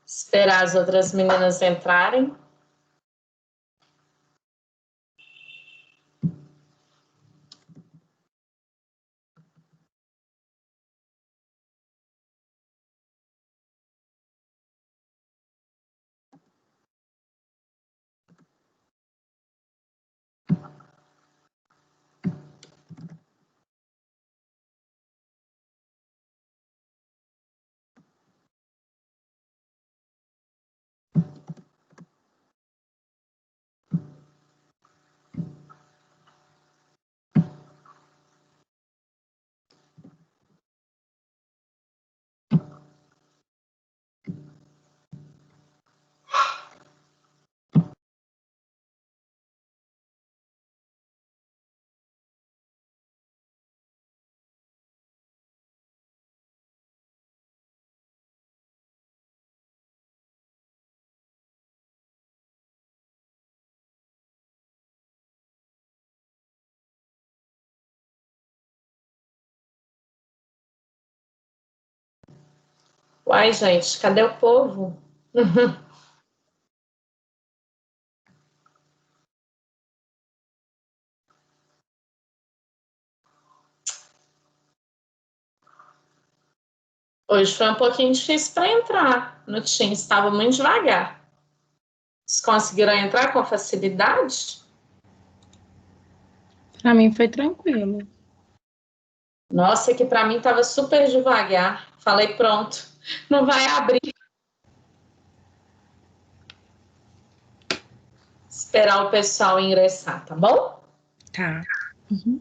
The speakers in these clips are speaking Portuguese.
Esperar as outras meninas entrarem. Uai, gente, cadê o povo? Hoje foi um pouquinho difícil para entrar no Teams, estava muito devagar. Vocês conseguiram entrar com facilidade? Para mim foi tranquilo. Nossa, que para mim estava super devagar. Falei, pronto, não vai abrir. Esperar o pessoal ingressar, tá bom? Tá. Uhum.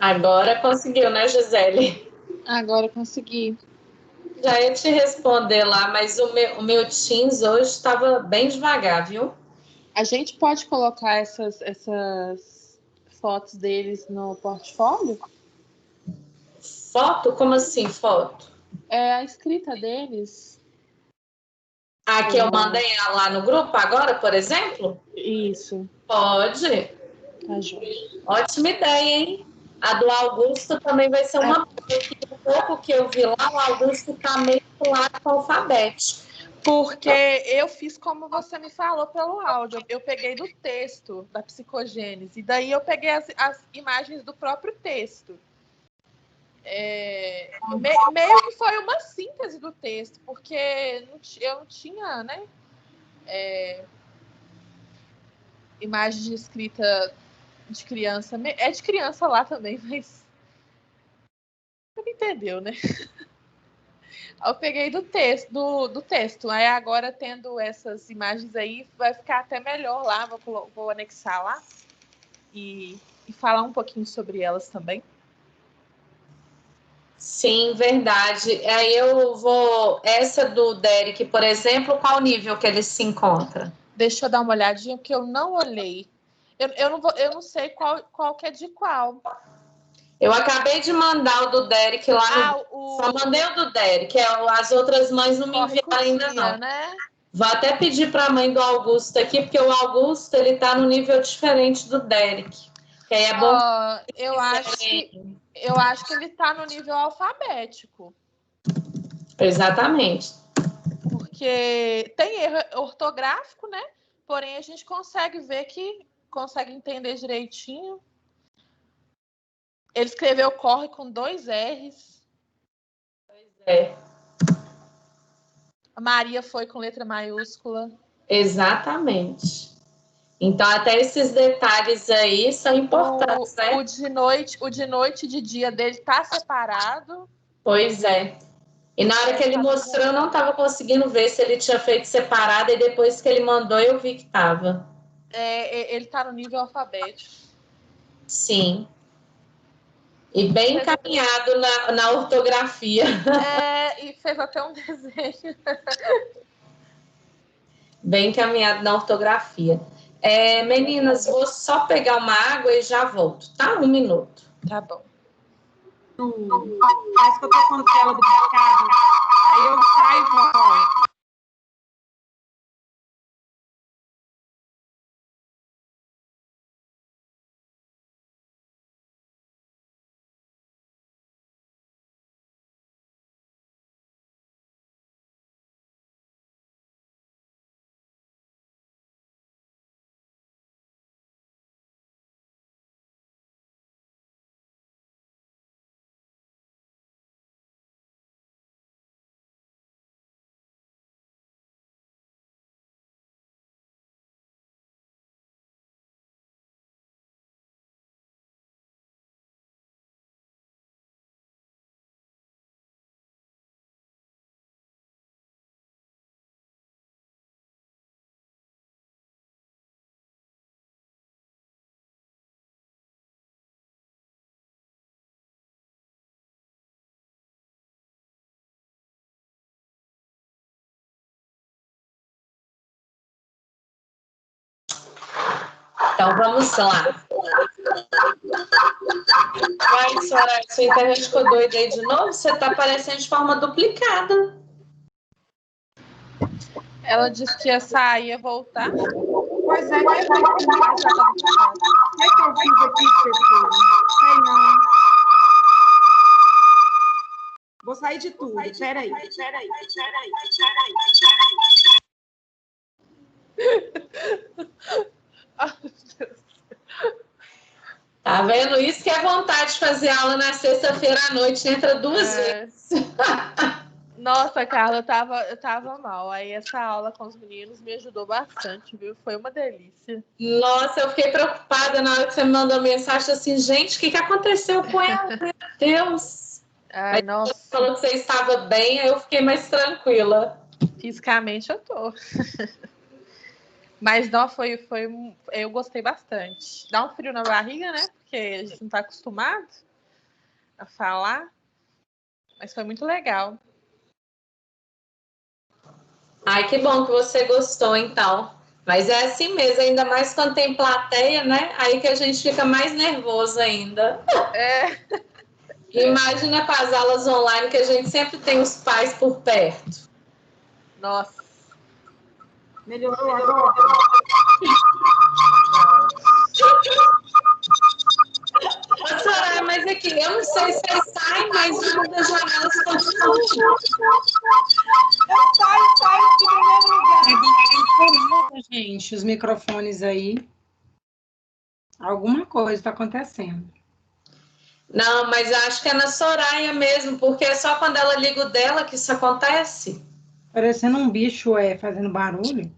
Agora conseguiu, né, Gisele? Agora consegui. Já ia te responder lá, mas o meu Teams hoje estava bem devagar, viu? A gente pode colocar essas fotos deles no portfólio? Foto? Como assim, foto? É a escrita deles. A que eu mandei lá no grupo agora, por exemplo? Isso. Pode. Tá joia. Ótima ideia, hein? A do Augusto também vai ser uma boa. O pouco que eu vi lá, o Augusto está meio lá com o alfabeto. Porque eu fiz como você me falou pelo áudio. Eu peguei do texto da psicogênese. E daí eu peguei as imagens do próprio texto. Meio que foi uma síntese do texto, porque eu não tinha, né? Imagem de escrita de criança. É de criança lá também, mas você não entendeu, né? Eu peguei do texto. Aí agora, tendo essas imagens aí, vai ficar até melhor lá. Vou anexar lá e falar um pouquinho sobre elas também. Sim, verdade. Aí eu vou. Essa do Derek, por exemplo, qual nível que ele se encontra? Deixa eu dar uma olhadinha, porque eu não olhei. Eu não sei qual que é de qual. Eu acabei de mandar o do Derek lá no. Só mandei o do Derek, as outras mães não me enviaram ainda não. Né? Vou até pedir para a mãe do Augusto aqui, porque o Augusto ele tá no nível diferente do Derek. Que aí é bom. Eu acho que ele está no nível alfabético. Exatamente. Porque tem erro ortográfico, né? Porém, a gente consegue ver que consegue entender direitinho. Ele escreveu corre com 2 R's. Pois é. A Maria foi com letra maiúscula. Exatamente. Então, até esses detalhes aí são importantes, né? O de noite e de dia dele tá separado. Pois é. E na hora que ele mostrou, eu não estava conseguindo ver se ele tinha feito separado, e depois que ele mandou, eu vi que estava. Ele tá no nível alfabético. Sim. E bem encaminhado na ortografia. E fez até um desenho. Bem encaminhado na ortografia. Meninas, vou só pegar uma água e já volto, tá? 1 minuto. Tá bom. Parece que eu tô com a tela do mercado. Aí eu saio e volto. Então, vamos lá. Vai, Soraya, sua internet ficou doida aí de novo? Você está aparecendo de forma duplicada. Ela disse que ia sair, ia voltar. Pois é, que eu fiz aqui, pessoal? Sei não. Vou sair de tudo. Peraí. Tá vendo? Isso que é vontade de fazer aula na sexta-feira à noite, entra 2 vezes. Nossa, Carla, eu tava mal. Aí essa aula com os meninos me ajudou bastante, viu? Foi uma delícia. Nossa, eu fiquei preocupada na hora que você me mandou mensagem assim, gente, o que aconteceu com ela? Meu Deus! Ai, nossa. Você falou que você estava bem, aí eu fiquei mais tranquila. Fisicamente eu tô. Mas não, eu gostei bastante. Dá um frio na barriga, né? Porque a gente não tá acostumado a falar. Mas foi muito legal. Ai, que bom que você gostou, então. Mas é assim mesmo, ainda mais quando tem plateia, né? Aí que a gente fica mais nervoso ainda. Imagina com as aulas online que a gente sempre tem os pais por perto. Nossa. Melhorou agora? Soraya, mas aqui, eu não sei se vocês saem, mas uma das janelas continua. Eu saio de primeiro lugar. Gente, os microfones aí. Alguma coisa está acontecendo. Não, mas eu acho que é na Soraya mesmo, porque é só quando ela liga o dela que isso acontece. Parecendo um bicho fazendo barulho.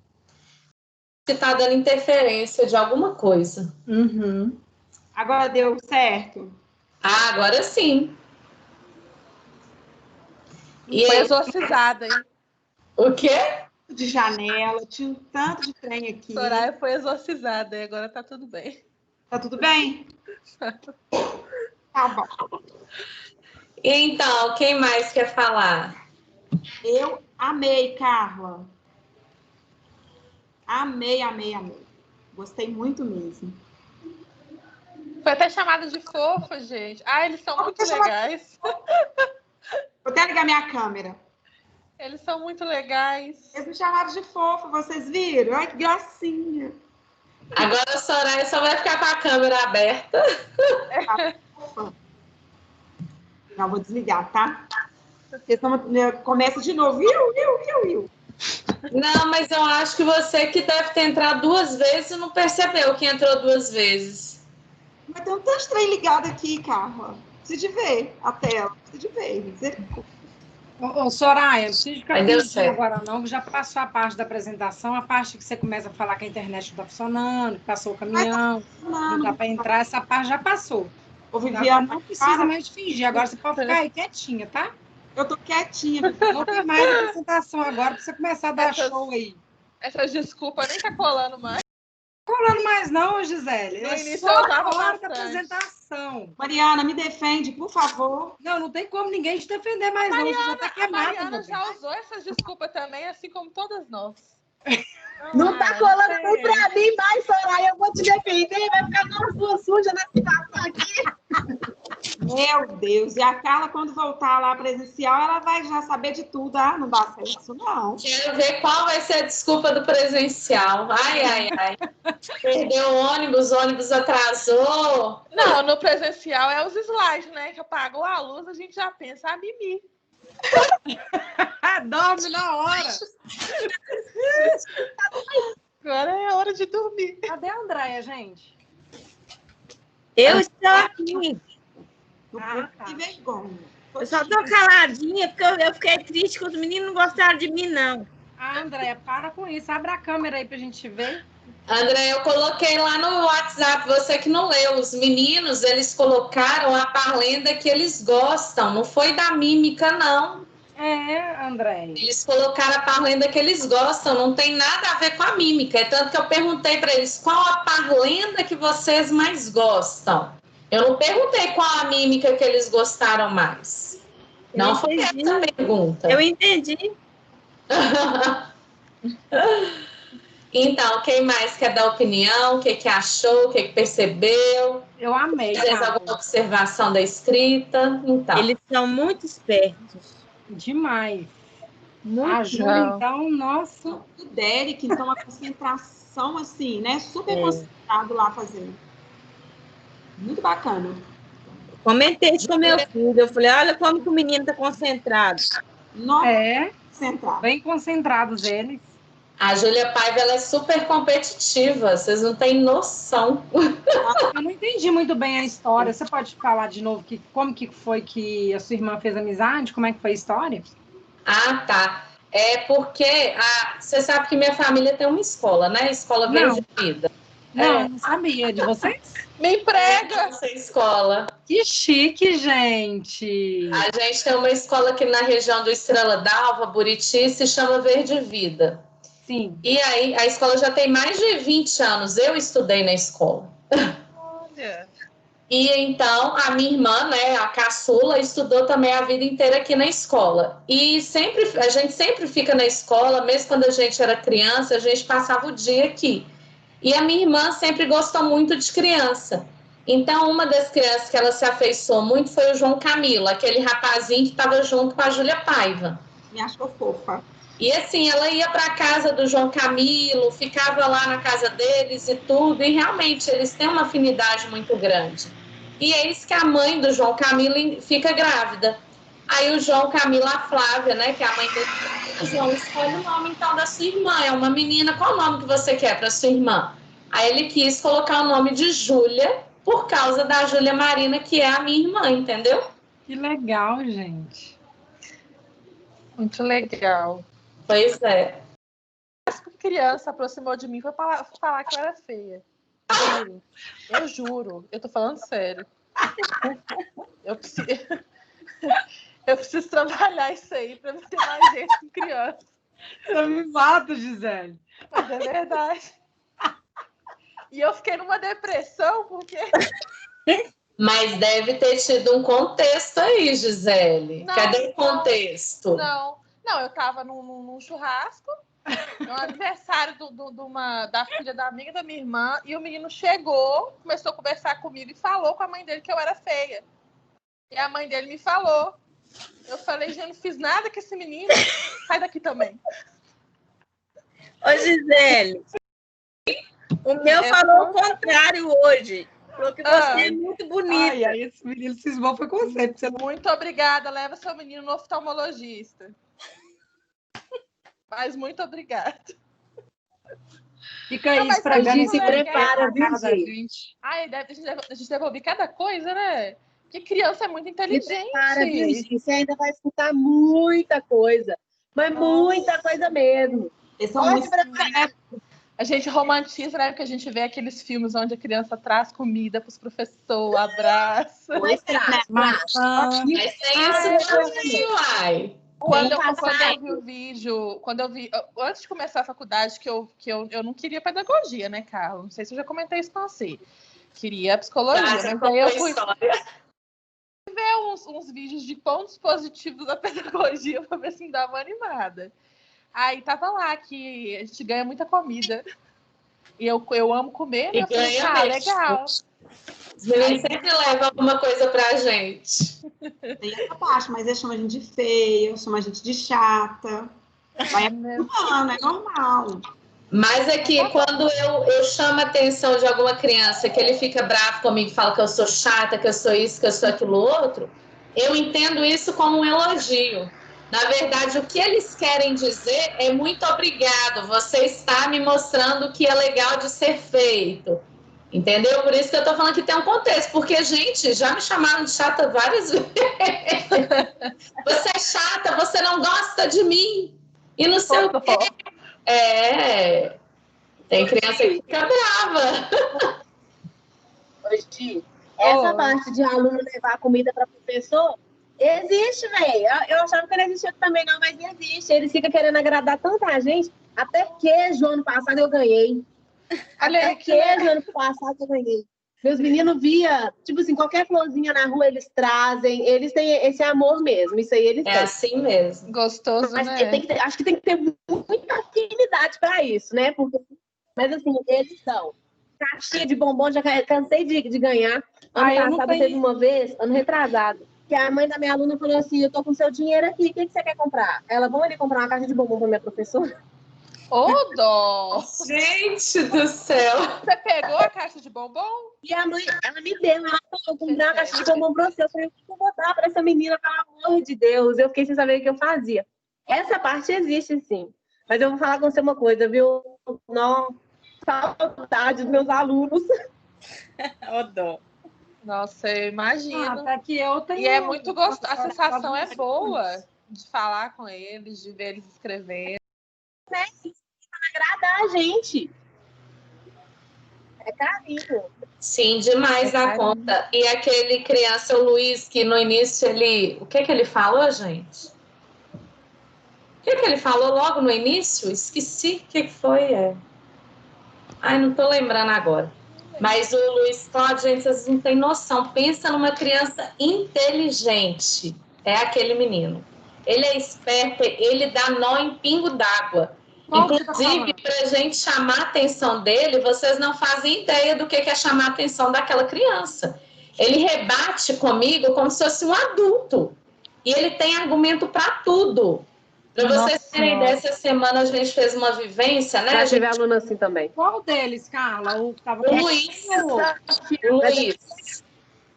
Que tá dando interferência de alguma coisa. Uhum. Agora deu certo. Ah, agora sim. E foi exorcizada, hein? O quê? De janela, tinha um tanto de trem aqui. Soraya foi exorcizada e agora tá tudo bem. Tá tudo bem? Tá bom. Então, quem mais quer falar? Eu amei, Carla. Amei. Gostei muito mesmo. Foi até chamada de fofa, gente. Ah, eles são muito legais. Vou até ligar minha câmera. Eles são muito legais. Eles me chamaram de fofa, vocês viram? Ai, que gracinha. Agora a Soraya só vai ficar com a câmera aberta. Não, vou desligar, tá? Começa de novo. Viu? Não, mas eu acho que você que deve ter entrado 2 vezes e não percebeu que entrou 2 vezes. Mas tem um tanto de trem ligado aqui, Carla. Preciso de ver a tela. Preciso de ver. Ô, Soraya, não precisa ficar Aí deu pedindo certo. agora não, já passou a parte da apresentação, a parte que você começa a falar que a internet não está funcionando, que passou o caminhão, não dá para entrar, essa parte já passou. Não precisa mais de fingir, agora você pode ficar aí quietinha, tá? Eu tô quietinha. Não tem mais apresentação agora para você começar a dar show aí. Essas desculpas nem tá colando mais. Colando mais mais não, Gisele. No É início só eu usava a hora da bastante. apresentação. Mariana, me defende, por favor. Não tem como ninguém te defender mais não. Você já tá A queimada, Mariana meu já bem. usou essas desculpas também, assim como todas nós. Não tá colando nem pra mim mais, Soraya. Eu vou te defender, vai ficar na sua suja na situação aqui. Meu Deus, e a Carla, quando voltar lá presencial, ela vai já saber de tudo. Ah, não dá certo isso, não. Quero ver qual vai ser a desculpa do presencial. Ai. Perdeu o ônibus atrasou. Não, no presencial é os slides, né? Que apagou a luz, a gente já pensa, Mimi. Dorme na hora. Agora é hora de dormir. Cadê a Andréia, gente? Eu estou aqui. Que vergonha. Eu só tô caladinha porque eu fiquei triste que os meninos não gostaram de mim, não. Andréia, para com isso. Abre a câmera aí pra gente ver. André, eu coloquei lá no WhatsApp, você que não leu, os meninos, eles colocaram a parlenda que eles gostam, não foi da mímica, não. Andréia. Eles colocaram a parlenda que eles gostam, não tem nada a ver com a mímica. É tanto que eu perguntei para eles qual a parlenda que vocês mais gostam. Eu não perguntei qual a mímica que eles gostaram mais. Não foi essa a pergunta. Eu entendi. Então, quem mais quer dar opinião? O que achou? O que percebeu? Eu amei. Fez alguma observação da escrita? Então. Eles são muito espertos. Demais. Muito A Júlia, então, nossa. O Derek, então, a concentração, assim, né? Super concentrado lá fazendo. Muito bacana. Comentei isso com meu filho. Eu falei, olha como que o menino tá concentrado. Nossa, concentrado. Bem concentrados eles. A Júlia Paiva, ela é super competitiva, vocês não têm noção. Eu não entendi muito bem a história. Você pode falar de novo como que foi que a sua irmã fez amizade? Como é que foi a história? Ah, tá. É porque você sabe que minha família tem uma escola, né? Escola Verde Vida. Não sabia. De vocês? Me emprega! Essa escola. Que chique, gente! A gente tem uma escola aqui na região do Estrela d'Alva, Buriti, se chama Verde Vida. Sim. E aí, a escola já tem mais de 20 anos. Eu estudei na escola. Olha. E então, a minha irmã, né, a caçula, estudou também a vida inteira aqui na escola. E a gente sempre fica na escola, mesmo quando a gente era criança, a gente passava o dia aqui. E a minha irmã sempre gostou muito de criança. Então, uma das crianças que ela se afeiçoou muito foi o João Camilo, aquele rapazinho que estava junto com a Júlia Paiva. Me achou fofa. E assim, ela ia para a casa do João Camilo, ficava lá na casa deles e tudo, e realmente eles têm uma afinidade muito grande. E eis que a mãe do João Camilo fica grávida. Aí o João Camilo, a Flávia, né, que é a mãe dele, o João escolhe o nome então da sua irmã, é uma menina, qual o nome que você quer para sua irmã? Aí ele quis colocar o nome de Júlia, por causa da Júlia Marina, que é a minha irmã, entendeu? Que legal, gente. Muito legal. Pois é. As criança aproximou de mim e foi falar que eu era feia. Eu juro. Eu tô falando sério. Eu preciso trabalhar isso aí pra não ter mais gente com criança. Eu me mato, Gisele. Mas é verdade. E eu fiquei numa depressão porque... Mas deve ter tido um contexto aí, Gisele. Não, Cadê o contexto? Não, eu tava num churrasco, no aniversário da filha da amiga da minha irmã, e o menino chegou, começou a conversar comigo e falou com a mãe dele que eu era feia. E a mãe dele me falou. Eu falei, gente, eu não fiz nada com esse menino. Sai daqui também. Ô, Gisele, o meu falou o contrário hoje. Falou que você é muito bonita. Ai, aí esse menino cismou foi com você. Porque você... Muito obrigada. Leva seu menino no oftalmologista. Mas muito obrigada. Fica aí esfregando. A gente se prepara, viu, gente? Ai, a gente deve ouvir cada coisa, né? Que criança é muito inteligente. Para, viu, gente? Você ainda vai escutar muita coisa. Mas muita coisa mesmo. Eles são muito... A gente romantiza, né? Porque a gente vê aqueles filmes onde a criança traz comida para os professores, abraça. Pois traz. Maçã. Mas tem isso também, uai. Quando eu vi o vídeo, antes de começar a faculdade, que eu não queria pedagogia, né, Carla? Não sei se eu já comentei isso com você. Queria psicologia, mas aí eu fui ver uns vídeos de pontos positivos da pedagogia para ver se me dava uma animada. Aí tava lá que a gente ganha muita comida. E eu amo comer, né? Eu falei, legal. Os meninos sempre levam alguma coisa pra gente. Tem essa parte, mas eles chamam a gente de feia, chamam a gente de chata. Vai acostumando, é normal. Mas é que quando eu chamo a atenção de alguma criança que ele fica bravo comigo, fala que eu sou chata, que eu sou isso, que eu sou aquilo outro, eu entendo isso como um elogio. Na verdade, o que eles querem dizer é muito obrigado, você está me mostrando que é legal de ser feito. Entendeu? Por isso que eu tô falando que tem um contexto, porque, gente, já me chamaram de chata várias vezes. Você é chata, você não gosta de mim. E não sei o quê. Tem criança que fica brava. Hoje, essa parte de aluno levar comida para professor, existe, velho. Eu achava que não existia também, não, mas existe. Eles ficam querendo agradar tanta gente. Até queijo ano passado eu ganhei. Até queijo ano passado eu ganhei. Meus meninos via, tipo assim, qualquer florzinha na rua eles trazem. Eles têm esse amor mesmo. Isso aí eles têm. É assim mesmo. Gostoso, mas né? acho que tem que ter muita afinidade para isso, né? Mas assim, eles são. Caixinha de bombom, já cansei de ganhar. Ano passado teve uma vez, ano retrasado, que a mãe da minha aluna falou assim, eu tô com seu dinheiro aqui, o que você quer comprar? Ela, vamos ali comprar uma caixa de bombom pra minha professora? Ô, dó! Gente do céu! Você pegou a caixa de bombom? E a mãe, ela me deu, ela falou, eu comprei uma caixa de bombom pra você. Eu falei, o que eu vou dar pra essa menina, pelo amor de Deus? Eu fiquei sem saber o que eu fazia. Essa parte existe, sim. Mas eu vou falar com você uma coisa, viu? Não, saudade dos meus alunos. Ô, dó. Nossa, eu imagino. Até que eu tenho... E é muito gostoso. A sensação é boa de falar com eles, de ver eles escrevendo. Né? Agradar a gente. É carinho. Sim, demais da conta. E aquele criança, o Luiz, que no início ele... O que ele falou, gente? O que ele falou logo no início? Esqueci o que foi. Ai, não tô lembrando agora. Mas o Luiz Cláudio, gente, vocês não têm noção. Pensa numa criança inteligente. É aquele menino. Ele é esperto, ele dá nó em pingo d'água. Inclusive, para a gente chamar a atenção dele, vocês não fazem ideia do que é chamar a atenção daquela criança. Ele rebate comigo como se fosse um adulto. E ele tem argumento para tudo. Para vocês terem ideia, essa semana a gente fez uma vivência, né? Já tive aluno assim também. Qual deles, Carla? O que tava com Luiz. O Luiz.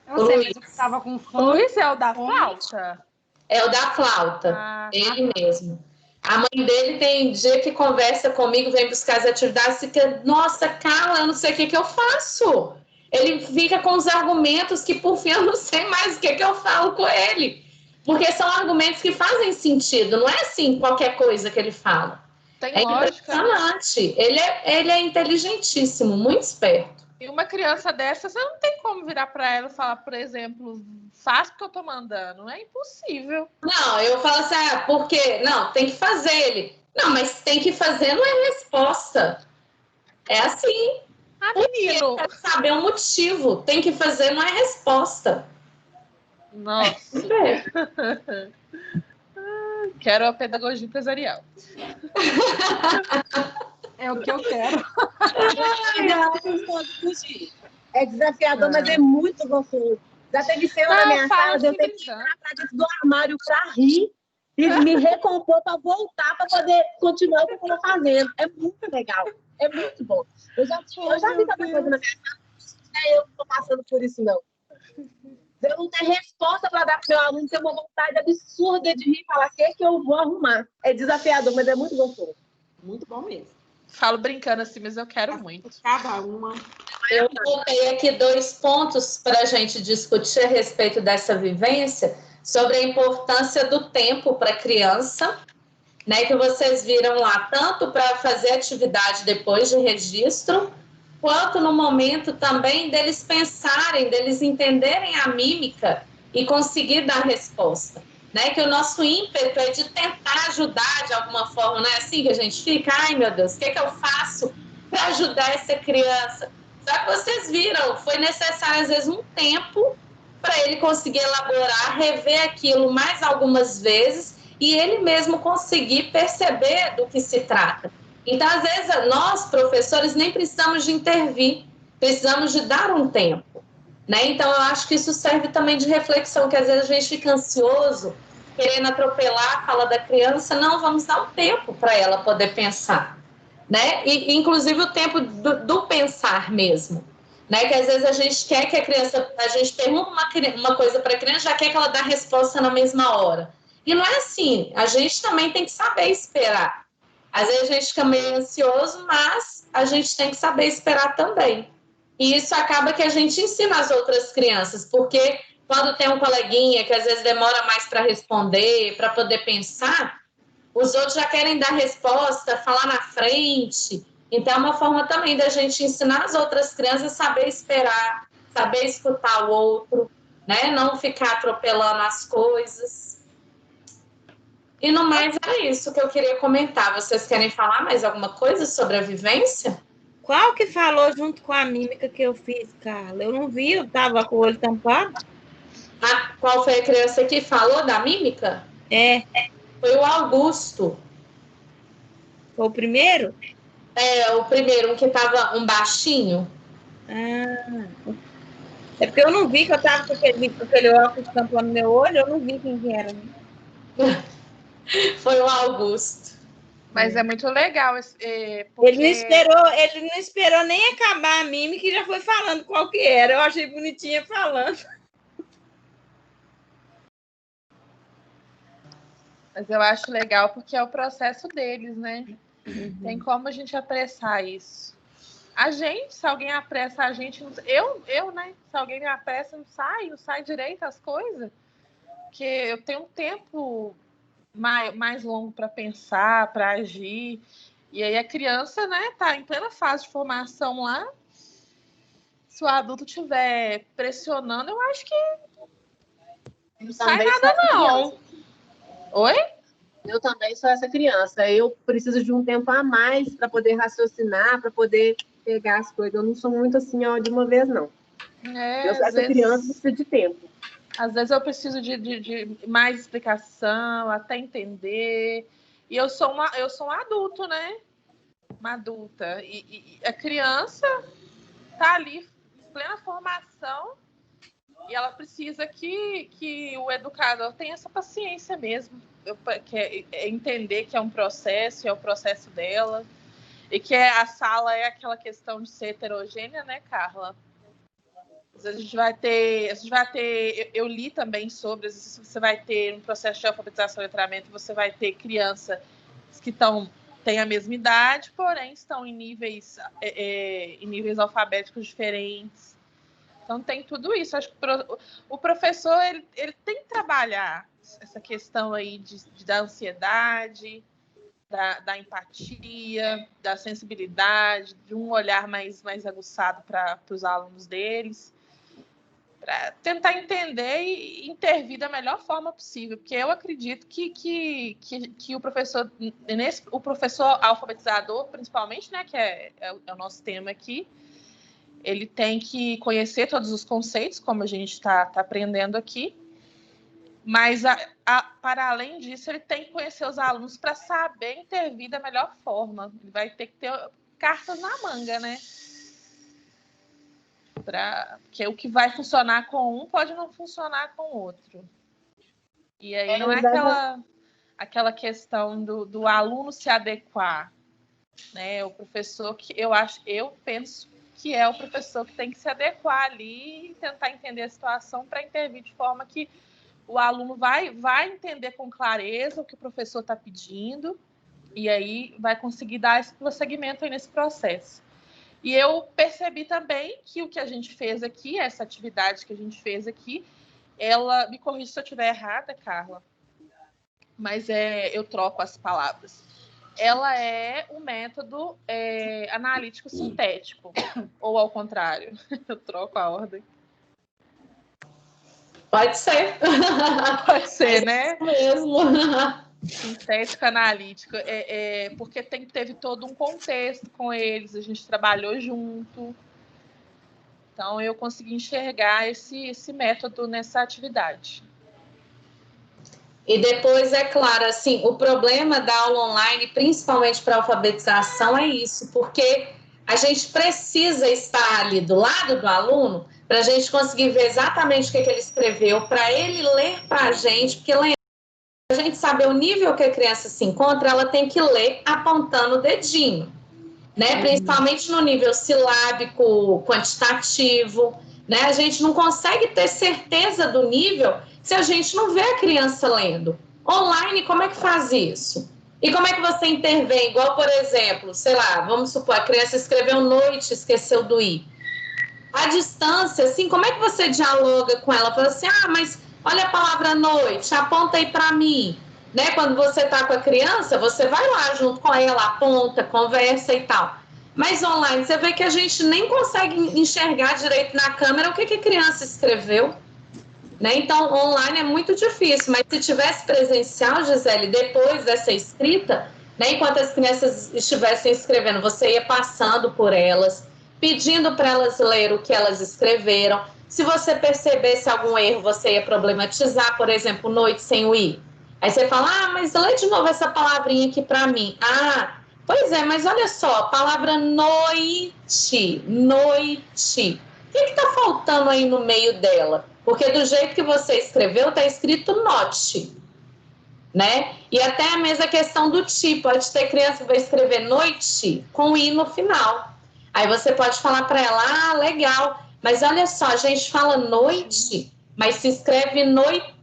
Eu sei, mas o que estava com fome. O Luiz é o da flauta? É o da flauta. Ele mesmo. A mãe dele tem dia que conversa comigo, vem buscar as atividades e fica, nossa, Carla, eu não sei o que eu faço. Ele fica com os argumentos que, por fim, eu não sei mais o que eu falo com ele. Porque são argumentos que fazem sentido, não é assim qualquer coisa que ele fala. Tem lógica. Impressionante. Ele é inteligentíssimo, muito esperto. E uma criança dessa, você não tem como virar para ela e falar, por exemplo, faz o que eu tô mandando. É impossível. Não, eu falo assim, por quê? Não, tem que fazer ele. Não, mas tem que fazer não é resposta. É assim. Menino. Quer saber o motivo. Tem que fazer não é resposta. Nossa. Quero a pedagogia empresarial. É o que eu quero. É desafiador, mas é muito gostoso. Já teve cena na minha sala de eu ter que entrar pra dentro do armário para rir e me recompor para voltar para poder continuar o que eu estou fazendo. É muito legal. É muito bom. Eu já vi tanta coisa na minha sala. Não é eu que estou passando por isso, não. Eu não tenho resposta para dar para o meu aluno, ter uma vontade absurda de rir e falar o que eu vou arrumar. É desafiador, mas é muito gostoso. Muito bom mesmo. Falo brincando assim, mas eu quero muito. Cada uma. Eu coloquei aqui 2 pontos para a gente discutir a respeito dessa vivência, sobre a importância do tempo para a criança, né, que vocês viram lá, tanto para fazer atividade depois de registro, quanto no momento também deles pensarem, deles entenderem a mímica e conseguir dar resposta. né? Que o nosso ímpeto é de tentar ajudar de alguma forma, não é assim que a gente fica? Ai, meu Deus, o que eu faço para ajudar essa criança? Só que vocês viram, foi necessário às vezes um tempo para ele conseguir elaborar, rever aquilo mais algumas vezes e ele mesmo conseguir perceber do que se trata. Então, às vezes, nós, professores, nem precisamos de intervir, precisamos de dar um tempo, né? Então, eu acho que isso serve também de reflexão, que às vezes a gente fica ansioso, querendo atropelar a fala da criança. Não, vamos dar um tempo para ela poder pensar, né? E, inclusive, o tempo do pensar mesmo, né? Que às vezes a gente quer que a criança, a gente pergunta uma coisa para a criança, já quer que ela dê a resposta na mesma hora. E não é assim, a gente também tem que saber esperar. Às vezes a gente fica meio ansioso, mas a gente tem que saber esperar também. E isso acaba que a gente ensina as outras crianças, porque quando tem um coleguinha que às vezes demora mais para responder, para poder pensar, os outros já querem dar resposta, falar na frente. Então, é uma forma também da gente ensinar as outras crianças a saber esperar, saber escutar o outro, né? Não ficar atropelando as coisas. E no mais, é isso que eu queria comentar. Vocês querem falar mais alguma coisa sobre a vivência? Qual que falou junto com a mímica que eu fiz, Carla? Eu não vi, eu estava com o olho tampado. Qual foi a criança que falou da mímica? Foi o Augusto. Foi o primeiro? O primeiro, um que estava um baixinho. É porque eu não vi que eu estava com aquele óculos tampando meu olho, eu não vi quem era. Foi o Augusto. Mas é muito legal. Porque... ele não esperou nem acabar a mímica e já foi falando qual que era. Eu achei bonitinha falando. Mas eu acho legal porque é o processo deles, né? Tem como a gente apressar isso. A gente, se alguém apressa a gente... Eu, né? Se alguém me apressa, não sai direito as coisas. Porque eu tenho um tempo mais longo para pensar, para agir. E aí a criança, né, tá em plena fase de formação lá. Se o adulto estiver pressionando, eu acho que não sai nada, não. Oi? Eu também sou essa criança. Eu preciso de um tempo a mais para poder raciocinar, para poder pegar as coisas. Eu não sou muito assim, ó, de uma vez, não. Eu sou essa criança que precisa de tempo. Às vezes eu preciso de mais explicação, até entender. E eu sou um adulto, né? Uma adulta. E a criança tá ali em plena formação e ela precisa que o educador tenha essa paciência mesmo. Entender que é um processo, é o processo dela. E que a sala é aquela questão de ser heterogênea, né, Carla? Às vezes a gente vai ter, eu li também sobre, às vezes você vai ter um processo de alfabetização e letramento, você vai ter crianças que têm a mesma idade, porém estão em níveis alfabéticos diferentes. Então tem tudo isso. Acho que o professor ele tem que trabalhar essa questão aí da ansiedade, da empatia, da sensibilidade, de um olhar mais aguçado para os alunos deles, para tentar entender e intervir da melhor forma possível, porque eu acredito que o professor, o professor alfabetizador, principalmente, né, que é o nosso tema aqui, ele tem que conhecer todos os conceitos, como a gente está aprendendo aqui, mas, para além disso, ele tem que conhecer os alunos para saber intervir da melhor forma. Ele vai ter que ter cartas na manga, né? Porque o que vai funcionar com um pode não funcionar com o outro. E aí não é aquela questão do aluno se adequar, né? O professor que eu penso que é o professor que tem que se adequar ali e tentar entender a situação para intervir de forma que o aluno vai entender com clareza o que o professor está pedindo e aí vai conseguir dar esse prosseguimento aí nesse processo. E eu percebi também que o que a gente fez aqui, essa atividade que a gente fez aqui, ela, me corrija se eu estiver errada, Carla, mas eu troco as palavras. Ela é um método analítico sintético, ou ao contrário, eu troco a ordem. Pode ser. Pode ser, né? Mesmo. Sintético analítico. Porque teve todo um contexto com eles, a gente trabalhou junto. Então, eu consegui enxergar esse método nessa atividade. E depois, é claro, assim, o problema da aula online, principalmente para a alfabetização, é isso, porque a gente precisa estar ali do lado do aluno para a gente conseguir ver exatamente o que ele escreveu, para ele ler para a gente, porque lembra, a gente saber o nível que a criança se encontra, ela tem que ler apontando o dedinho, né? Principalmente no nível silábico, quantitativo, né? A gente não consegue ter certeza do nível se a gente não vê a criança lendo. Online, como é que faz isso? E como é que você intervém? Igual, por exemplo, sei lá, vamos supor, a criança escreveu noite, esqueceu do i. À distância, assim, como é que você dialoga com ela? Fala assim, mas olha a palavra noite, aponta aí para mim. Né? Quando você está com a criança, você vai lá junto com ela, aponta, conversa e tal. Mas online, você vê que a gente nem consegue enxergar direito na câmera o que a criança escreveu. Né? Então, online é muito difícil, mas se tivesse presencial, Gisele, depois dessa escrita, né, enquanto as crianças estivessem escrevendo, você ia passando por elas, pedindo para elas ler o que elas escreveram. Se você percebesse algum erro, você ia problematizar, por exemplo, noite sem o i. Aí você fala, mas lê de novo essa palavrinha aqui para mim. Pois é, mas olha só, a palavra noite, noite. O que está faltando aí no meio dela? Porque do jeito que você escreveu, está escrito note, né? E até a mesma questão do tipo. Pode ter criança que vai escrever noite com i no final. Aí você pode falar para ela, legal, mas olha só, a gente fala noite, mas se escreve noite.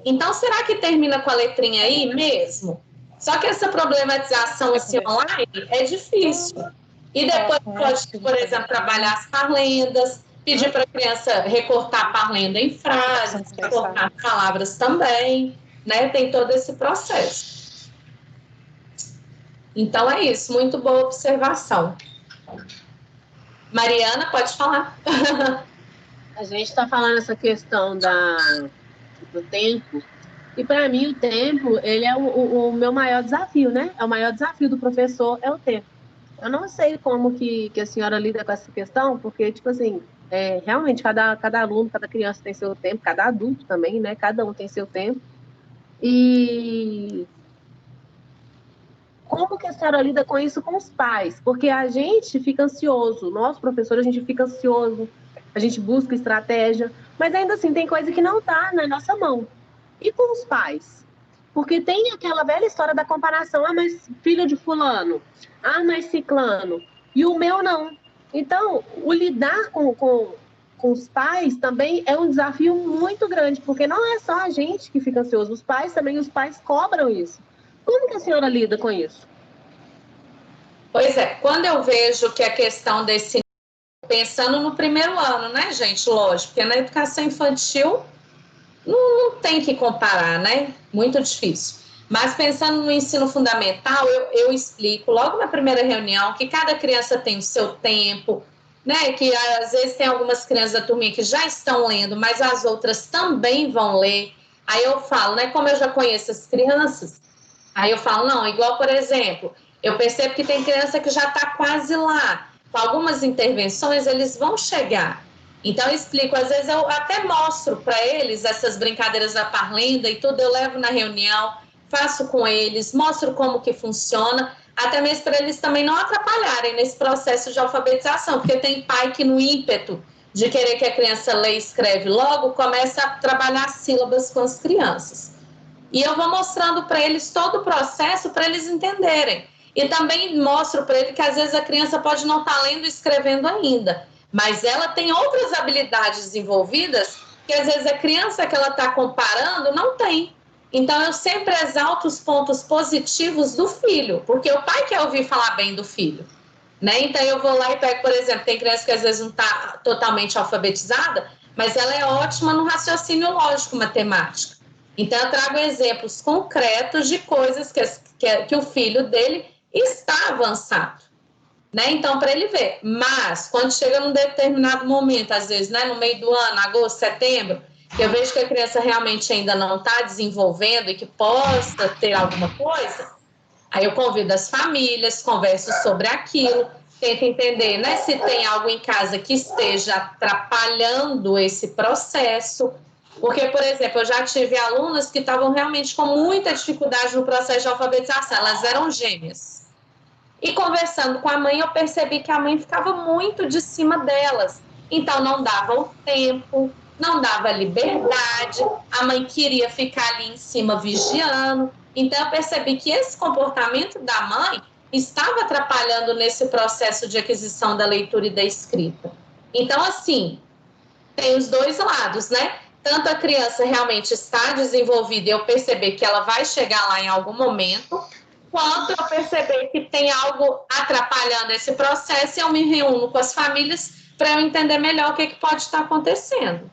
Então, será que termina com a letrinha aí mesmo? Só que essa problematização assim, online é difícil. E depois pode, por exemplo, trabalhar as parlendas, pedir para a criança recortar a parlenda em frases, recortar palavras também, né? Tem todo esse processo. Então, é isso. Muito boa observação. Mariana, pode falar. A gente está falando essa questão do tempo, e para mim o tempo, ele é o meu maior desafio, né? É o maior desafio do professor, é o tempo. Eu não sei como que a senhora lida com essa questão, porque, tipo assim, realmente cada aluno, cada criança tem seu tempo, cada adulto também, né? Cada um tem seu tempo. E como que a senhora lida com isso com os pais? Porque a gente fica ansioso, nós, professores, a gente fica ansioso, a gente busca estratégia, mas ainda assim tem coisa que não está na nossa mão. E com os pais? Porque tem aquela velha história da comparação, mas filho de fulano, mas ciclano, e o meu não. Então, o lidar com os pais também é um desafio muito grande, porque não é só a gente que fica ansioso, os pais também, os pais cobram isso. Como que a senhora lida com isso? Pois é, quando eu vejo que a questão desse... Pensando no primeiro ano, né, gente? Lógico, porque na educação infantil não tem que comparar, né? Muito difícil. Mas pensando no ensino fundamental, eu explico logo na primeira reunião que cada criança tem o seu tempo, né? Que às vezes tem algumas crianças da turminha que já estão lendo, mas as outras também vão ler. Aí eu falo, né? Como eu já conheço as crianças, aí eu falo, não, igual, por exemplo, eu percebo que tem criança que já está quase lá. Com algumas intervenções, eles vão chegar. Então, eu explico, às vezes eu até mostro para eles essas brincadeiras da parlenda e tudo, eu levo na reunião, faço com eles, mostro como que funciona, até mesmo para eles também não atrapalharem nesse processo de alfabetização, porque tem pai que no ímpeto de querer que a criança lê e escreve logo, começa a trabalhar sílabas com as crianças. E eu vou mostrando para eles todo o processo para eles entenderem. E também mostro para ele que às vezes a criança pode não estar lendo e escrevendo ainda, mas ela tem outras habilidades desenvolvidas que às vezes a criança que ela está comparando não tem. Então eu sempre exalto os pontos positivos do filho, porque o pai quer ouvir falar bem do filho, né? Então eu vou lá e pego, por exemplo, tem criança que às vezes não está totalmente alfabetizada, mas ela é ótima no raciocínio lógico matemático. Então eu trago exemplos concretos de coisas que o filho dele está avançado, né? Então, para ele ver. Mas, quando chega num determinado momento, às vezes, né, no meio do ano, agosto, setembro, que eu vejo que a criança realmente ainda não está desenvolvendo e que possa ter alguma coisa, aí eu convido as famílias, converso sobre aquilo, tento entender, né, se tem algo em casa que esteja atrapalhando esse processo. Porque, por exemplo, eu já tive alunas que estavam realmente com muita dificuldade no processo de alfabetização, elas eram gêmeas. E conversando com a mãe, eu percebi que a mãe ficava muito de cima delas. Então, não dava o tempo, não dava liberdade, a mãe queria ficar ali em cima vigiando. Então, eu percebi que esse comportamento da mãe estava atrapalhando nesse processo de aquisição da leitura e da escrita. Então, assim, tem os dois lados, né? Tanto a criança realmente está desenvolvida e eu perceber que ela vai chegar lá em algum momento, quanto eu perceber que tem algo atrapalhando esse processo e eu me reúno com as famílias para eu entender melhor o que pode estar acontecendo.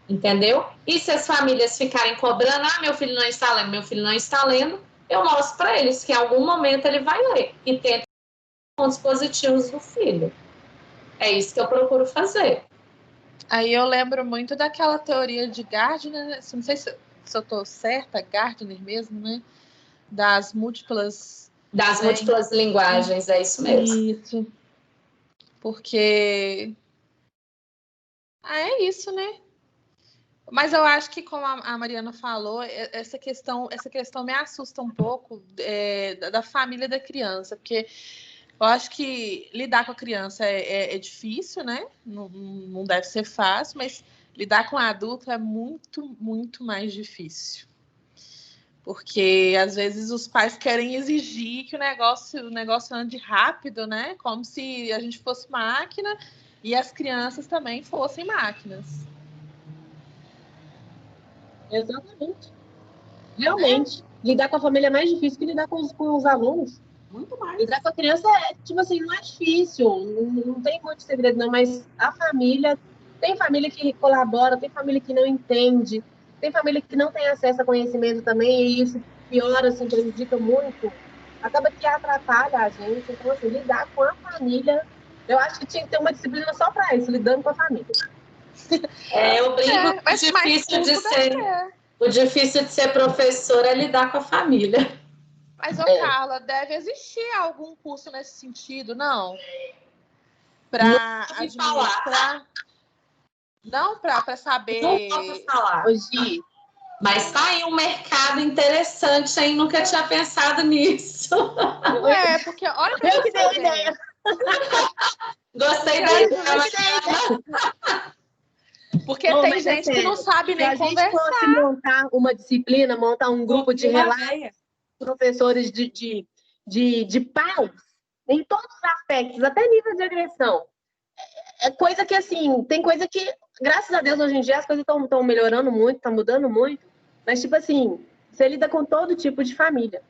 Entendeu? E se as famílias ficarem cobrando, meu filho não está lendo, meu filho não está lendo, eu mostro para eles que em algum momento ele vai ler e tento pontos positivos do filho. É isso que eu procuro fazer. Aí eu lembro muito daquela teoria de Gardner, não sei se eu estou certa, Gardner mesmo, né? Das múltiplas... Das múltiplas linguagens, é isso mesmo. Isso. Porque... é isso, né? Mas eu acho que, como a Mariana falou, essa questão me assusta um pouco da família da criança, porque eu acho que lidar com a criança é difícil, né? Não deve ser fácil, mas lidar com adulto é muito, muito mais difícil. Porque, às vezes, os pais querem exigir que o negócio ande rápido, né? Como se a gente fosse máquina e as crianças também fossem máquinas. Exatamente. Realmente. Lidar com a família é mais difícil que lidar com os alunos. Muito mais. Lidar com a criança tipo assim, não é difícil. Não tem muito segredo, não. Mas a família... Tem família que colabora, tem família que não entende, tem família que não tem acesso a conhecimento também, e isso piora, assim, prejudica muito. Acaba que atrapalha a gente. Então, assim, lidar com a família... Eu acho que tinha que ter uma disciplina só para isso, lidando com a família. Eu brinco o difícil de ser professora é lidar com a família. Mas, Carla, deve existir algum curso nesse sentido, não? Para administrar? Não, para saber... Não posso falar. Hoje... Mas tá aí um mercado interessante, hein? Nunca tinha pensado nisso. Porque olha pra eu que dei a ideia. Gostei da ideia. Porque tem gente que não sabe nem conversar. Se a gente fosse montar uma disciplina, montar um grupo de relatos, professores de pais, em todos os aspectos, até nível de agressão. É coisa que, assim, tem coisa que, graças a Deus, hoje em dia as coisas estão melhorando muito, estão mudando muito, mas, tipo assim, você lida com todo tipo de família.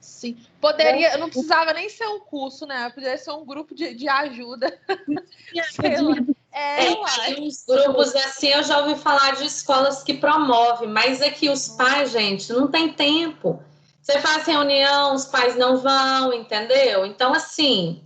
Sim. Poderia, não precisava nem ser um curso, né? Poderia ser um grupo de ajuda. Uns grupos assim, eu já ouvi falar de escolas que promovem, mas é que os pais, gente, não tem tempo. Você faz reunião, os pais não vão, entendeu? Então, assim,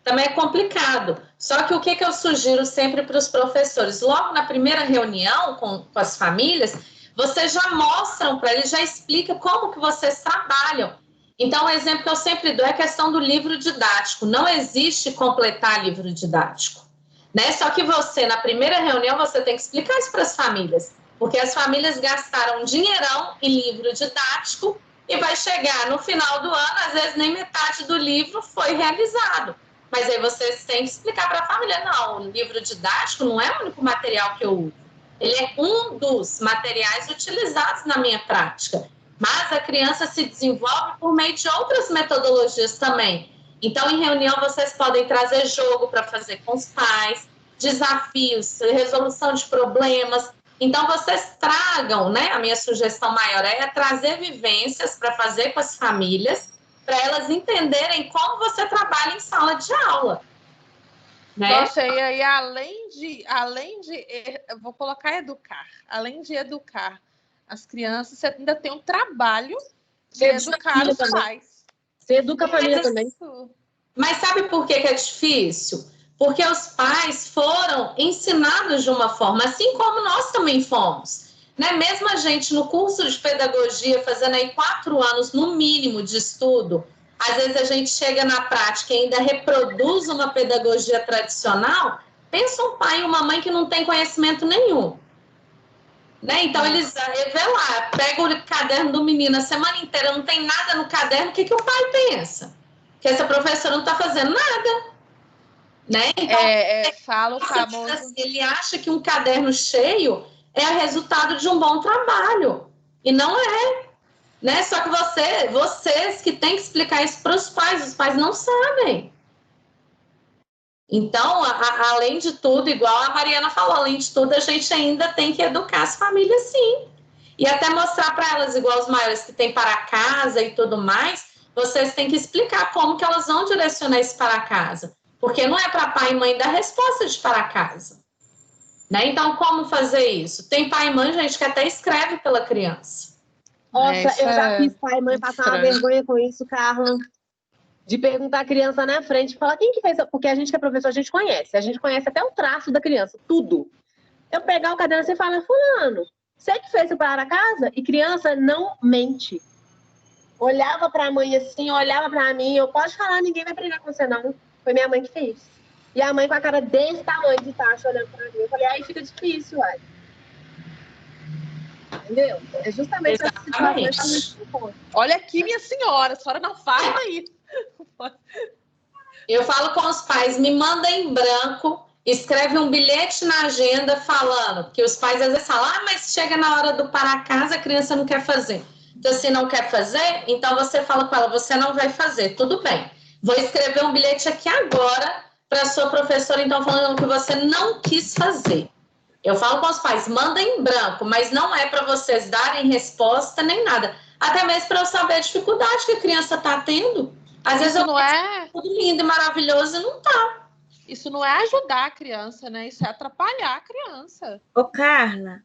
também é complicado. Só que o que eu sugiro sempre para os professores? Logo na primeira reunião com as famílias, vocês já mostram para eles, já explica como que vocês trabalham. Então, o exemplo que eu sempre dou é a questão do livro didático. Não existe completar livro didático, né? Só que você, na primeira reunião, você tem que explicar isso para as famílias, porque as famílias gastaram um dinheirão em livro didático e vai chegar no final do ano, às vezes nem metade do livro foi realizado. Mas aí vocês têm que explicar para a família, não, o livro didático não é o único material que eu uso. Ele é um dos materiais utilizados na minha prática. Mas a criança se desenvolve por meio de outras metodologias também. Então, em reunião, vocês podem trazer jogo para fazer com os pais, desafios, resolução de problemas. Então, vocês tragam, né? A minha sugestão maior é trazer vivências para fazer com as famílias, para elas entenderem como você trabalha em sala de aula. Né? Nossa, e aí, além de, eu vou colocar educar, além de educar as crianças, você ainda tem um trabalho de educar os pais. Você educa a família também. Mas sabe por que é difícil? porque os pais foram ensinados de uma forma, assim como nós também fomos. Né? Mesmo a gente no curso de pedagogia, fazendo aí 4 anos no mínimo de estudo, às vezes a gente chega na prática e ainda reproduz uma pedagogia tradicional. Pensa um pai e uma mãe que não tem conhecimento nenhum. Né? Então, eles vê lá, pega o caderno do menino a semana inteira, não tem nada no caderno, o que o pai pensa? Que essa professora não está fazendo nada. Né? Então, fala o famoso... assim, ele acha que um caderno cheio é o resultado de um bom trabalho. E não é. Né? Só que vocês que têm que explicar isso para os pais não sabem. Então, além de tudo, igual a Mariana falou, além de tudo, a gente ainda tem que educar as famílias, sim. E até mostrar para elas, igual os maiores que têm para casa e tudo mais, vocês têm que explicar como que elas vão direcionar esse para casa. Porque não é para pai e mãe dar resposta de para casa. Né? Então, como fazer isso? Tem pai e mãe, gente, que até escreve pela criança. Nossa, eu já fiz pai e mãe passar uma vergonha com isso, Carla. De perguntar a criança na frente, falar quem que fez, porque a gente que é professor, a gente conhece até o traço da criança, tudo. Eu pegar o caderno e falar, fulano, você que fez o para casa? E criança não mente. Olhava para a mãe assim, olhava para mim, eu posso falar, ninguém vai brigar com você não. Foi minha mãe que fez. E a mãe com a cara desse tamanho de taxa olhando para mim. Eu falei, aí fica difícil, uai. Entendeu? É justamente essa situação que a gente encontra. Olha aqui, minha senhora, a senhora não fala isso. Eu falo com os pais, me manda em branco, escreve um bilhete na agenda falando, porque os pais às vezes falam, mas chega na hora do para casa, a criança não quer fazer. Então, se não quer fazer, então você fala com ela, você não vai fazer, tudo bem. Vou escrever um bilhete aqui agora para a sua professora, então, falando que você não quis fazer. Eu falo com os pais, manda em branco, mas não é para vocês darem resposta nem nada. Até mesmo para eu saber a dificuldade que a criança está tendo. Às vezes não é tudo lindo e maravilhoso e não tá. Isso não é ajudar a criança, né? Isso é atrapalhar a criança. Ô, Carla.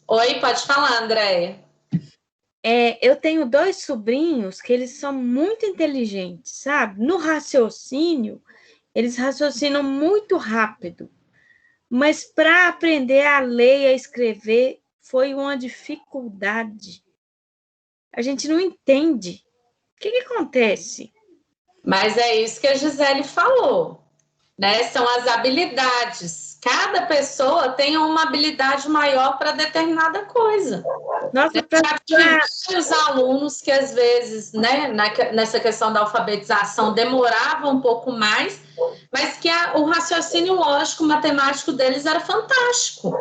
Oi, pode falar, Andréia. Eu tenho 2 sobrinhos que eles são muito inteligentes, sabe? No raciocínio, eles raciocinam muito rápido. Mas para aprender a ler e a escrever foi uma dificuldade. A gente não entende. O que acontece? Mas é isso que a Gisele falou, né? São as habilidades. Cada pessoa tem uma habilidade maior para determinada coisa. Nossa, os alunos que às vezes, né, nessa questão da alfabetização demoravam um pouco mais, mas que o raciocínio lógico, matemático deles era fantástico.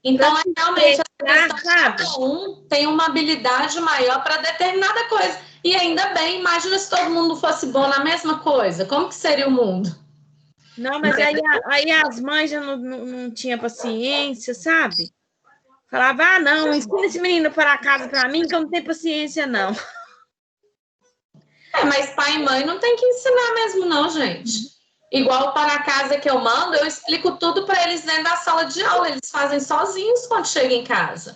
Então, realmente, cada um tem uma habilidade maior para determinada coisa. E ainda bem, imagina se todo mundo fosse bom na mesma coisa. Como que seria o mundo? Não, mas aí as mães já não tinham paciência, sabe? Falava, não, ensina esse menino para casa para mim, que eu não tenho paciência, não. Mas pai e mãe não tem que ensinar mesmo, não, gente. Igual para casa que eu mando, eu explico tudo para eles dentro da sala de aula. Eles fazem sozinhos quando chegam em casa.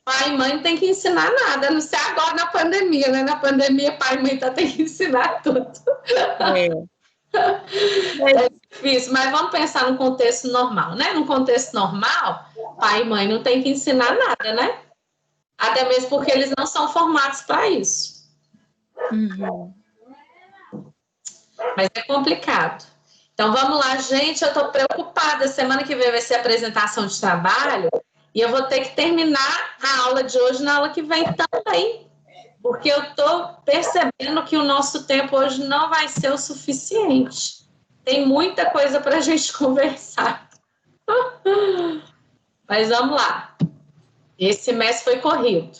Pai e mãe não tem que ensinar nada, a não ser agora na pandemia, né? Na pandemia, pai e mãe tem que ensinar tudo. É difícil, mas vamos pensar num contexto normal, né? Num contexto normal, pai e mãe não tem que ensinar nada, né? Até mesmo porque eles não são formados para isso. Uhum. Mas é complicado. Então, vamos lá, gente, eu estou preocupada. Semana que vem vai ser a apresentação de trabalho e eu vou ter que terminar a aula de hoje na aula que vem também. Porque eu estou percebendo que o nosso tempo hoje não vai ser o suficiente. Tem muita coisa para a gente conversar. Mas vamos lá. Esse mês foi corrido.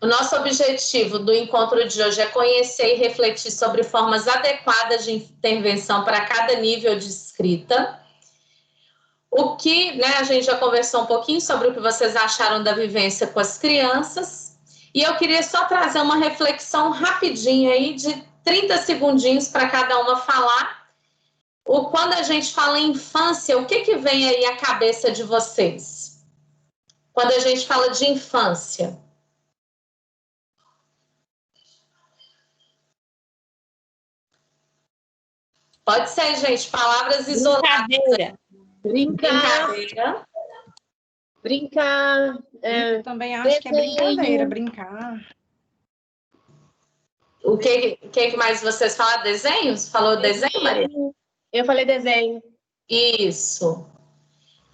O nosso objetivo do encontro de hoje é conhecer e refletir sobre formas adequadas de intervenção para cada nível de escrita. O que, né, a gente já conversou um pouquinho sobre o que vocês acharam da vivência com as crianças. E eu queria só trazer uma reflexão rapidinha aí de 30 segundinhos para cada uma falar. Quando a gente fala em infância, o que vem aí à cabeça de vocês? Quando a gente fala de infância. Pode ser, gente, palavras isoladas. Brincadeira. Brincar. Eu também acho que é brincadeira, brincar. O que mais vocês falaram? Desenhos? Falou desenho, Maria? Eu falei desenho. Isso.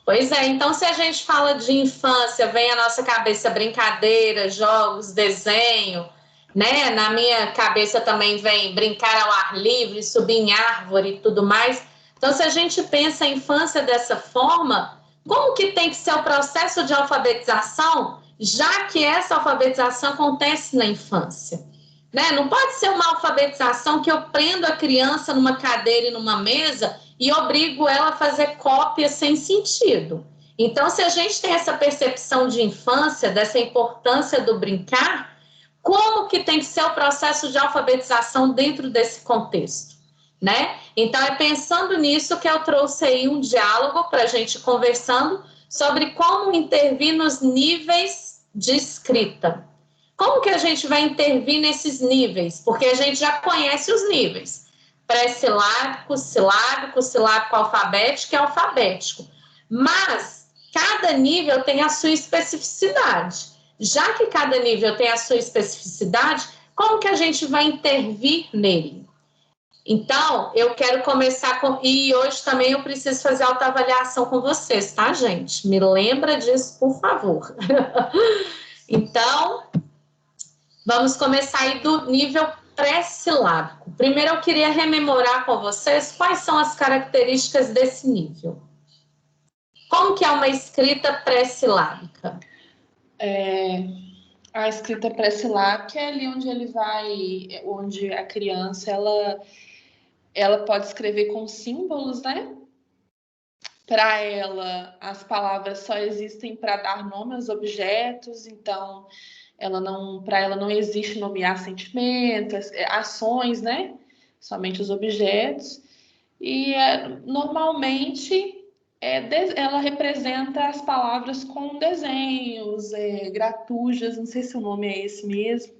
Pois é, então se a gente fala de infância, vem à nossa cabeça brincadeira, jogos, desenho, né? Na minha cabeça também vem brincar ao ar livre, subir em árvore e tudo mais. Então, se a gente pensa a infância dessa forma, como que tem que ser o processo de alfabetização, já que essa alfabetização acontece na infância? Né? Não pode ser uma alfabetização que eu prendo a criança numa cadeira e numa mesa e obrigo ela a fazer cópias sem sentido. Então, se a gente tem essa percepção de infância, dessa importância do brincar, como que tem que ser o processo de alfabetização dentro desse contexto, né? Então, é pensando nisso que eu trouxe aí um diálogo para a gente conversando sobre como intervir nos níveis de escrita. Como que a gente vai intervir nesses níveis? Porque a gente já conhece os níveis. Pré-silábico, silábico, silábico alfabético e alfabético. Mas cada nível tem a sua especificidade. Já que cada nível tem a sua especificidade, como que a gente vai intervir nele? Então, eu quero começar com... E hoje também eu preciso fazer autoavaliação com vocês, tá, gente? Me lembra disso, por favor. Então, vamos começar aí do nível pré-silábico. Primeiro, eu queria rememorar com vocês quais são as características desse nível. Como que é uma escrita pré-silábica? A escrita pré-silábica é ali onde a criança ela pode escrever com símbolos, né? Para ela, as palavras só existem para dar nome aos objetos, então para ela não existe nomear sentimentos, ações, né? Somente os objetos. E normalmente ela representa as palavras com desenhos, gratujas, não sei se o nome é esse mesmo.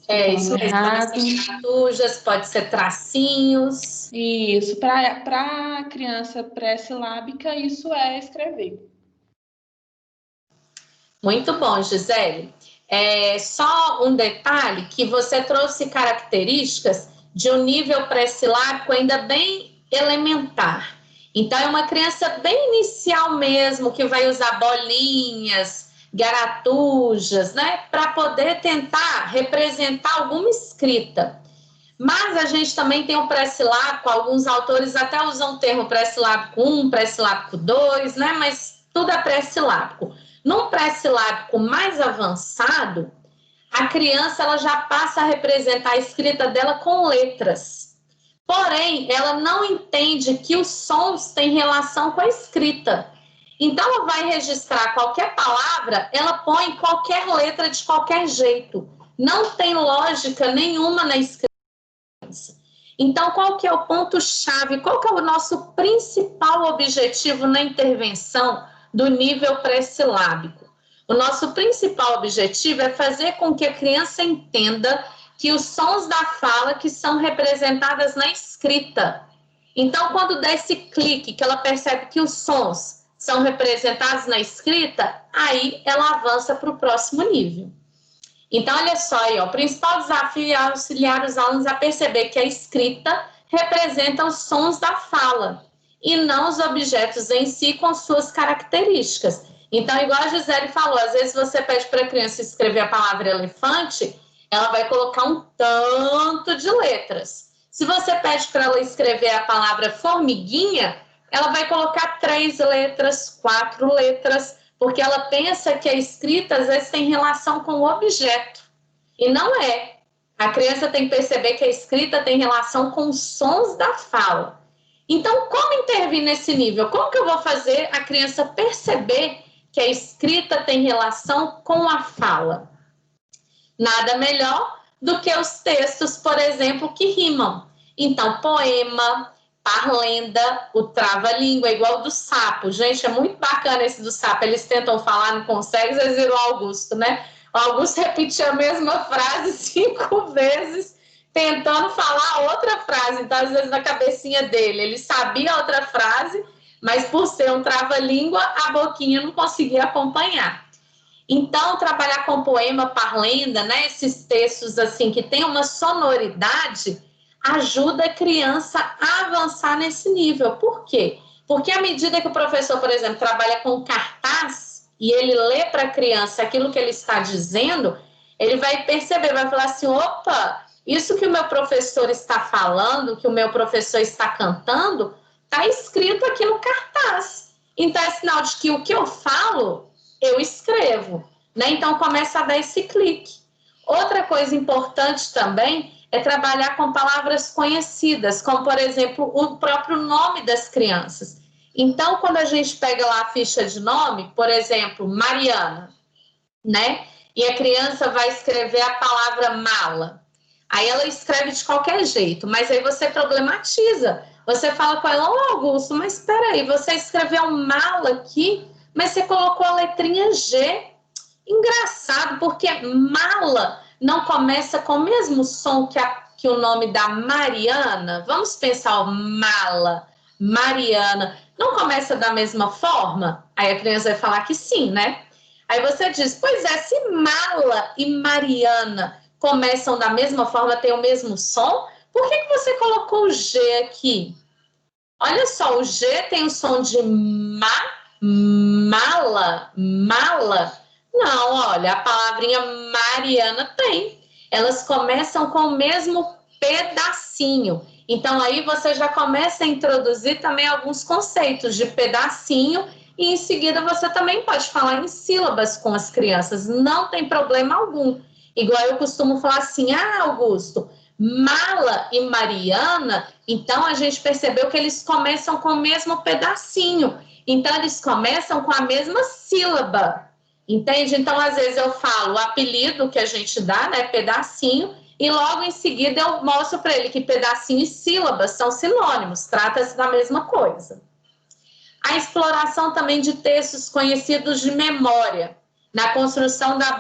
Isso mesmo, pode ser gratujas, pode ser tracinhos. Isso, para a criança pré-silábica, isso é escrever. Muito bom, Gisele. Só um detalhe, que você trouxe características de um nível pré-silábico ainda bem elementar. Então, é uma criança bem inicial mesmo, que vai usar bolinhas, garatujas, né? Para poder tentar representar alguma escrita. Mas a gente também tem o pré-silábico, alguns autores até usam o termo pré-silábico 1, pré-silábico 2, né? Mas tudo é pré-silábico. Num pré-silábico mais avançado, a criança ela já passa a representar a escrita dela com letras. Porém, ela não entende que os sons têm relação com a escrita. Então, ela vai registrar qualquer palavra, ela põe qualquer letra de qualquer jeito. Não tem lógica nenhuma na escrita. Então, qual que é o ponto-chave? Qual que é o nosso principal objetivo na intervenção do nível pré-silábico? O nosso principal objetivo é fazer com que a criança entenda que os sons da fala que são representadas na escrita. Então, quando dá esse clique, que ela percebe que os sons são representados na escrita, aí ela avança para o próximo nível. Então, olha só aí, o principal desafio é auxiliar os alunos a perceber que a escrita representa os sons da fala e não os objetos em si com suas características. Então, igual a Gisele falou, às vezes você pede para a criança escrever a palavra elefante, ela vai colocar um tanto de letras. Se você pede para ela escrever a palavra formiguinha, ela vai colocar 3 letras, 4 letras, porque ela pensa que a escrita, às vezes, tem relação com o objeto. E não é. A criança tem que perceber que a escrita tem relação com os sons da fala. Então, como intervir nesse nível? Como que eu vou fazer a criança perceber que a escrita tem relação com a fala? Nada melhor do que os textos, por exemplo, que rimam. Então, poema, parlenda, o trava-língua, igual do sapo. Gente, é muito bacana esse do sapo. Eles tentam falar, não conseguem, eles viram o Augusto, né? O Augusto repetiu a mesma frase 5 vezes, tentando falar outra frase. Então, às vezes, na cabecinha dele, ele sabia outra frase, mas por ser um trava-língua, a boquinha não conseguia acompanhar. Então, trabalhar com poema, parlenda, né, esses textos assim que tem uma sonoridade, ajuda a criança a avançar nesse nível. Por quê? Porque à medida que o professor, por exemplo, trabalha com cartaz e ele lê para a criança aquilo que ele está dizendo, ele vai perceber, vai falar assim, opa, isso que o meu professor está falando, que o meu professor está cantando, está escrito aqui no cartaz. Então, é sinal de que o que eu falo, eu escrevo, né? Então, começa a dar esse clique. Outra coisa importante também é trabalhar com palavras conhecidas, como, por exemplo, o próprio nome das crianças. Então, quando a gente pega lá a ficha de nome, por exemplo, Mariana, né? E a criança vai escrever a palavra mala. Aí ela escreve de qualquer jeito, mas aí você problematiza. Você fala com ela, ô Augusto, mas espera aí, você escreveu mala aqui, mas você colocou a letrinha G. Engraçado, porque mala não começa com o mesmo som que o nome da Mariana. Vamos pensar, ó, mala, Mariana. Não começa da mesma forma? Aí a criança vai falar que sim, né? Aí você diz, pois é, se mala e Mariana começam da mesma forma, tem o mesmo som, por que você colocou o G aqui? Olha só, o G tem o som de mala, mala. Não, olha, a palavrinha Mariana tem. Elas começam com o mesmo pedacinho. Então, aí você já começa a introduzir também alguns conceitos de pedacinho e, em seguida, você também pode falar em sílabas com as crianças. Não tem problema algum. Igual eu costumo falar assim, Augusto, mala e Mariana, então a gente percebeu que eles começam com o mesmo pedacinho. Então, eles começam com a mesma sílaba. Entende? Então, às vezes eu falo o apelido que a gente dá, né, pedacinho, e logo em seguida eu mostro para ele que pedacinho e sílabas são sinônimos, trata-se da mesma coisa. A exploração também de textos conhecidos de memória, na construção da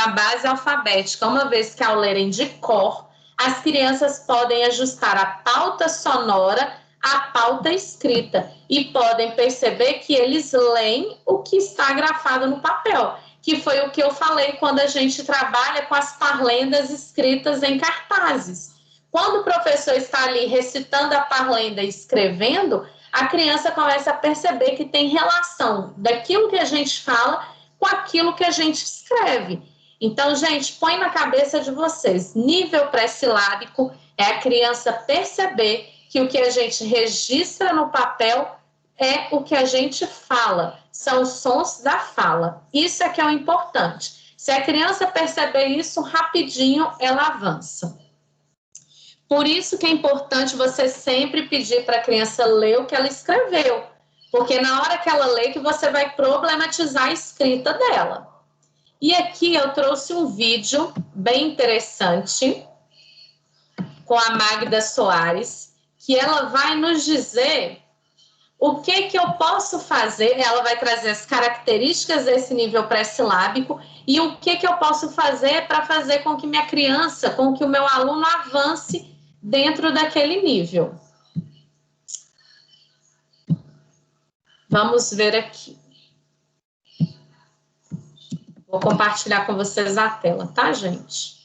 base alfabética, uma vez que ao lerem de cor, as crianças podem ajustar a pauta sonora à pauta escrita e podem perceber que eles leem o que está grafado no papel, que foi o que eu falei quando a gente trabalha com as parlendas escritas em cartazes. Quando o professor está ali recitando a parlenda e escrevendo, a criança começa a perceber que tem relação daquilo que a gente fala com aquilo que a gente escreve. Então, gente, põe na cabeça de vocês, nível pré-silábico é a criança perceber que o que a gente registra no papel é o que a gente fala, são os sons da fala. Isso é que é o importante. Se a criança perceber isso, rapidinho ela avança. Por isso que é importante você sempre pedir para a criança ler o que ela escreveu, porque na hora que ela lê que você vai problematizar a escrita dela. E aqui eu trouxe um vídeo bem interessante com a Magda Soares, que ela vai nos dizer o que eu posso fazer, ela vai trazer as características desse nível pré-silábico e o que eu posso fazer para fazer com que minha criança, com que o meu aluno avance dentro daquele nível. Vamos ver aqui. Vou compartilhar com vocês a tela, tá, gente?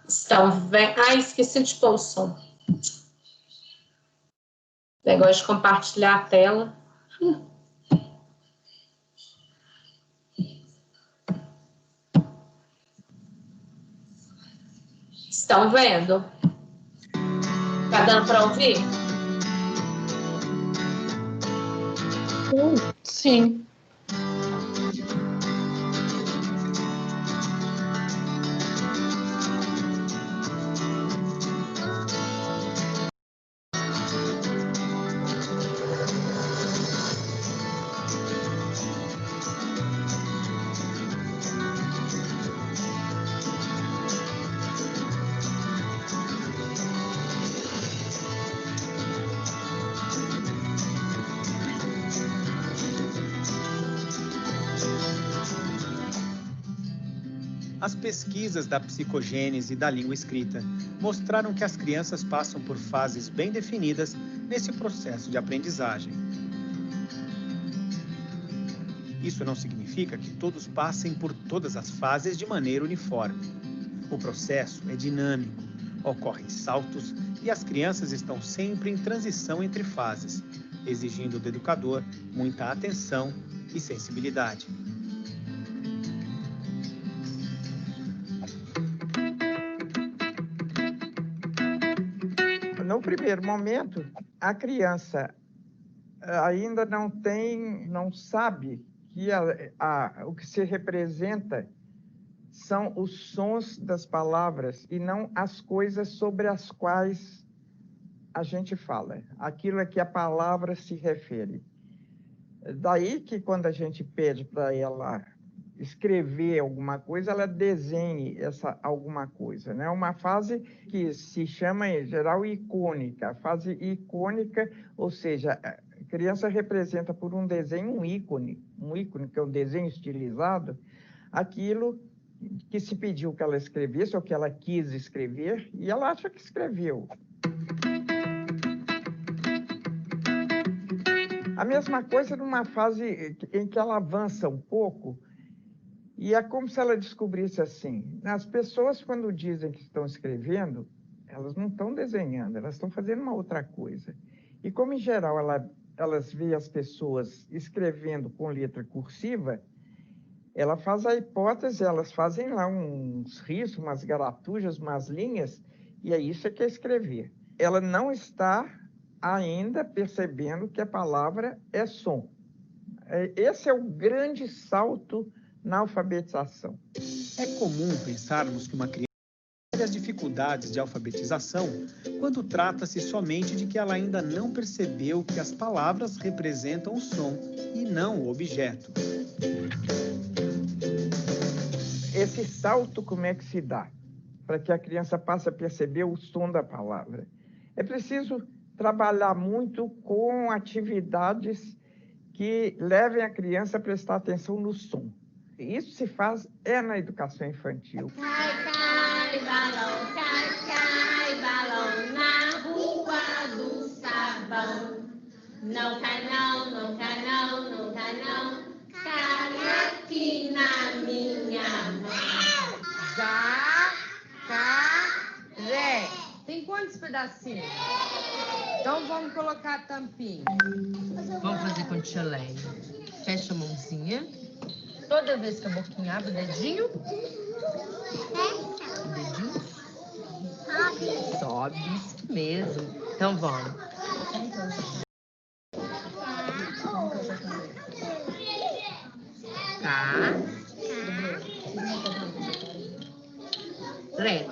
Estão vendo? Ai, esqueci de pôr o som. Negócio de compartilhar a tela. Estão vendo? Tá dando para ouvir? Sim. As pesquisas da psicogênese da língua escrita mostraram que as crianças passam por fases bem definidas nesse processo de aprendizagem. Isso não significa que todos passem por todas as fases de maneira uniforme. O processo é dinâmico, ocorrem saltos e as crianças estão sempre em transição entre fases, exigindo do educador muita atenção e sensibilidade. No primeiro momento, a criança ainda não sabe que o que se representa são os sons das palavras e não as coisas sobre as quais a gente fala, aquilo a que a palavra se refere. Daí que quando a gente pede para ela escrever alguma coisa, ela desenhe essa alguma coisa, né? Uma fase que se chama, em geral, icônica. A fase icônica, ou seja, a criança representa por um desenho um ícone que é um desenho estilizado, aquilo que se pediu que ela escrevesse ou que ela quis escrever, e ela acha que escreveu. A mesma coisa numa fase em que ela avança um pouco, e é como se ela descobrisse assim, as pessoas quando dizem que estão escrevendo, elas não estão desenhando, elas estão fazendo uma outra coisa. E como em geral elas veem as pessoas escrevendo com letra cursiva, ela faz a hipótese, elas fazem lá uns riscos, umas garatujas, umas linhas, e é isso que é escrever. Ela não está ainda percebendo que a palavra é som. Esse é o grande salto na alfabetização. É comum pensarmos que uma criança tem as dificuldades de alfabetização quando trata-se somente de que ela ainda não percebeu que as palavras representam o som e não o objeto. Esse salto, como é que se dá? Para que a criança passe a perceber o som da palavra. É preciso trabalhar muito com atividades que levem a criança a prestar atenção no som. Isso se faz na educação infantil. Cai, balão na rua do sabão. Não cai não, não cai não, não cai não. Cai aqui na minha mão. Jacaré. Tem quantos pedacinhos? Então vamos colocar a tampinha. Vamos fazer com tchelém. Fecha a mãozinha. Toda vez que a boquinha abre o dedinho. O dedinho. Sobe, isso mesmo. Então vamos. Tá. Lê.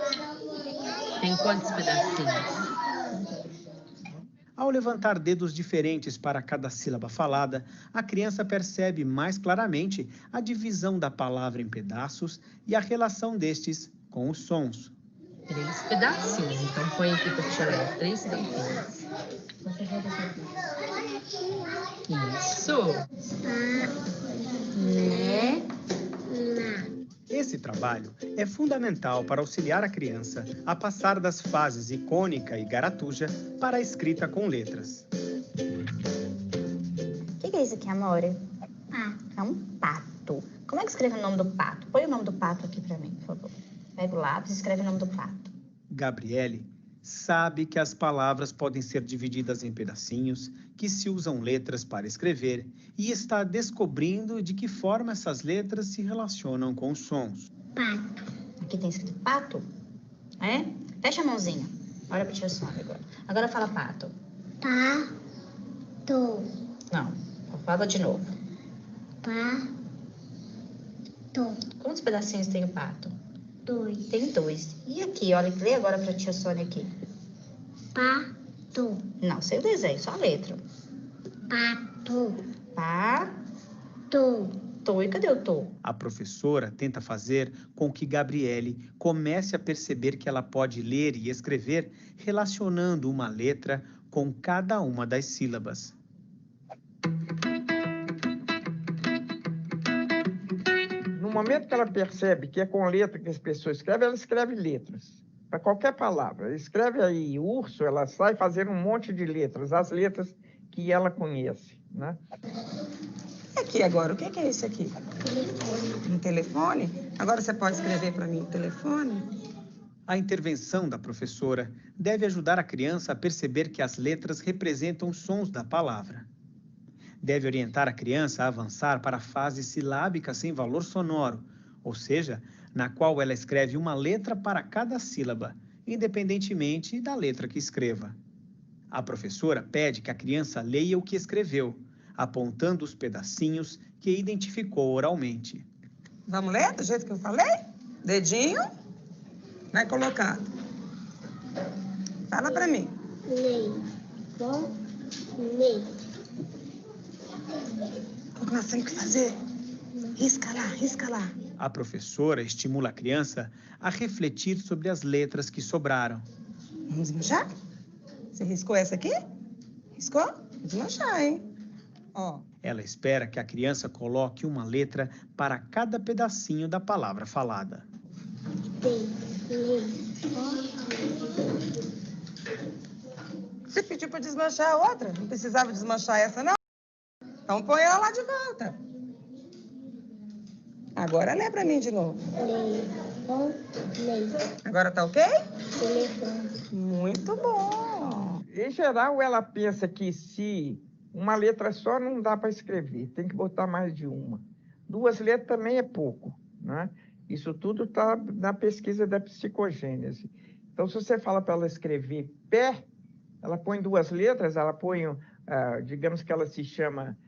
Tem quantos pedacinhos? Ao levantar dedos diferentes para cada sílaba falada, a criança percebe mais claramente a divisão da palavra em pedaços e a relação destes com os sons. 3 pedacinhos, então põe aqui para tirar 3 tampinhas. Isso. Esse trabalho é fundamental para auxiliar a criança a passar das fases icônica e garatuja para a escrita com letras. O que é isso aqui, Amore? É um pato. Como é que escreve o nome do pato? Põe o nome do pato aqui para mim, por favor. Pega o lápis e escreve o nome do pato. Gabriele sabe que as palavras podem ser divididas em pedacinhos, que se usam letras para escrever, e está descobrindo de que forma essas letras se relacionam com os sons. Pato. Aqui tem escrito pato? É? Fecha a mãozinha. Olha para o tio Sônia agora. Agora fala pato. Pato. Não. Fala de novo. Pato. Quantos pedacinhos tem o pato? 2. Tem 2. E aqui, olha, lê agora para a tia Sônia aqui. Pato. Não, sem o desenho, só a letra. Pato. Pato. Tô. E cadê o tô? A professora tenta fazer com que Gabriele comece a perceber que ela pode ler e escrever relacionando uma letra com cada uma das sílabas. momento que ela percebe que é com letra que as pessoas escrevem, ela escreve letras. Para qualquer palavra. Ela escreve aí urso, ela sai fazendo um monte de letras, as letras que ela conhece, né? E aqui agora, o que é isso aqui? Um telefone? Agora você pode escrever para mim o telefone? A intervenção da professora deve ajudar a criança a perceber que as letras representam sons da palavra. Deve orientar a criança a avançar para a fase silábica sem valor sonoro, ou seja, na qual ela escreve uma letra para cada sílaba, independentemente da letra que escreva. A professora pede que a criança leia o que escreveu, apontando os pedacinhos que identificou oralmente. Vamos ler do jeito que eu falei? Dedinho, vai colocar. Fala para mim. Lei. Bom, lei. O que nós temos que fazer? Risca lá, risca lá. A professora estimula a criança a refletir sobre as letras que sobraram. Vamos desmanchar? Você riscou essa aqui? Riscou? Vou desmanchar, hein? Ó. Ela espera que a criança coloque uma letra para cada pedacinho da palavra falada. Você pediu para desmanchar a outra? Não precisava desmanchar essa, não? Então põe ela lá de volta. Agora lê para mim de novo. Lei. Agora tá ok? Telefone. Muito bom. Em geral, ela pensa que se uma letra só não dá para escrever, tem que botar mais de uma. 2 letras também é pouco, né? Isso tudo está na pesquisa da psicogênese. Então, se você fala para ela escrever pé, ela põe 2 letras, ela põe, digamos que ela se chama,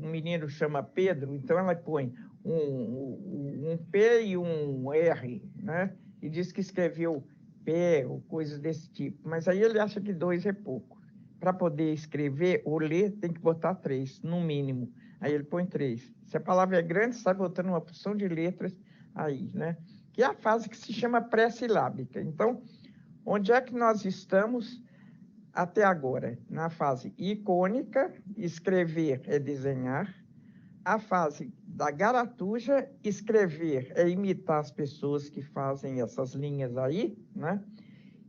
um menino chama Pedro, então ela põe um P e um R, né? E diz que escreveu pé ou coisas desse tipo. Mas aí ele acha que 2 é pouco. Para poder escrever ou ler, tem que botar 3, no mínimo. Aí ele põe 3. Se a palavra é grande, sai botando uma porção de letras aí, né? Que é a fase que se chama pré-silábica. Então, onde é que nós estamos até agora? Na fase icônica, escrever é desenhar. A fase da garatuja, escrever é imitar as pessoas que fazem essas linhas aí, né?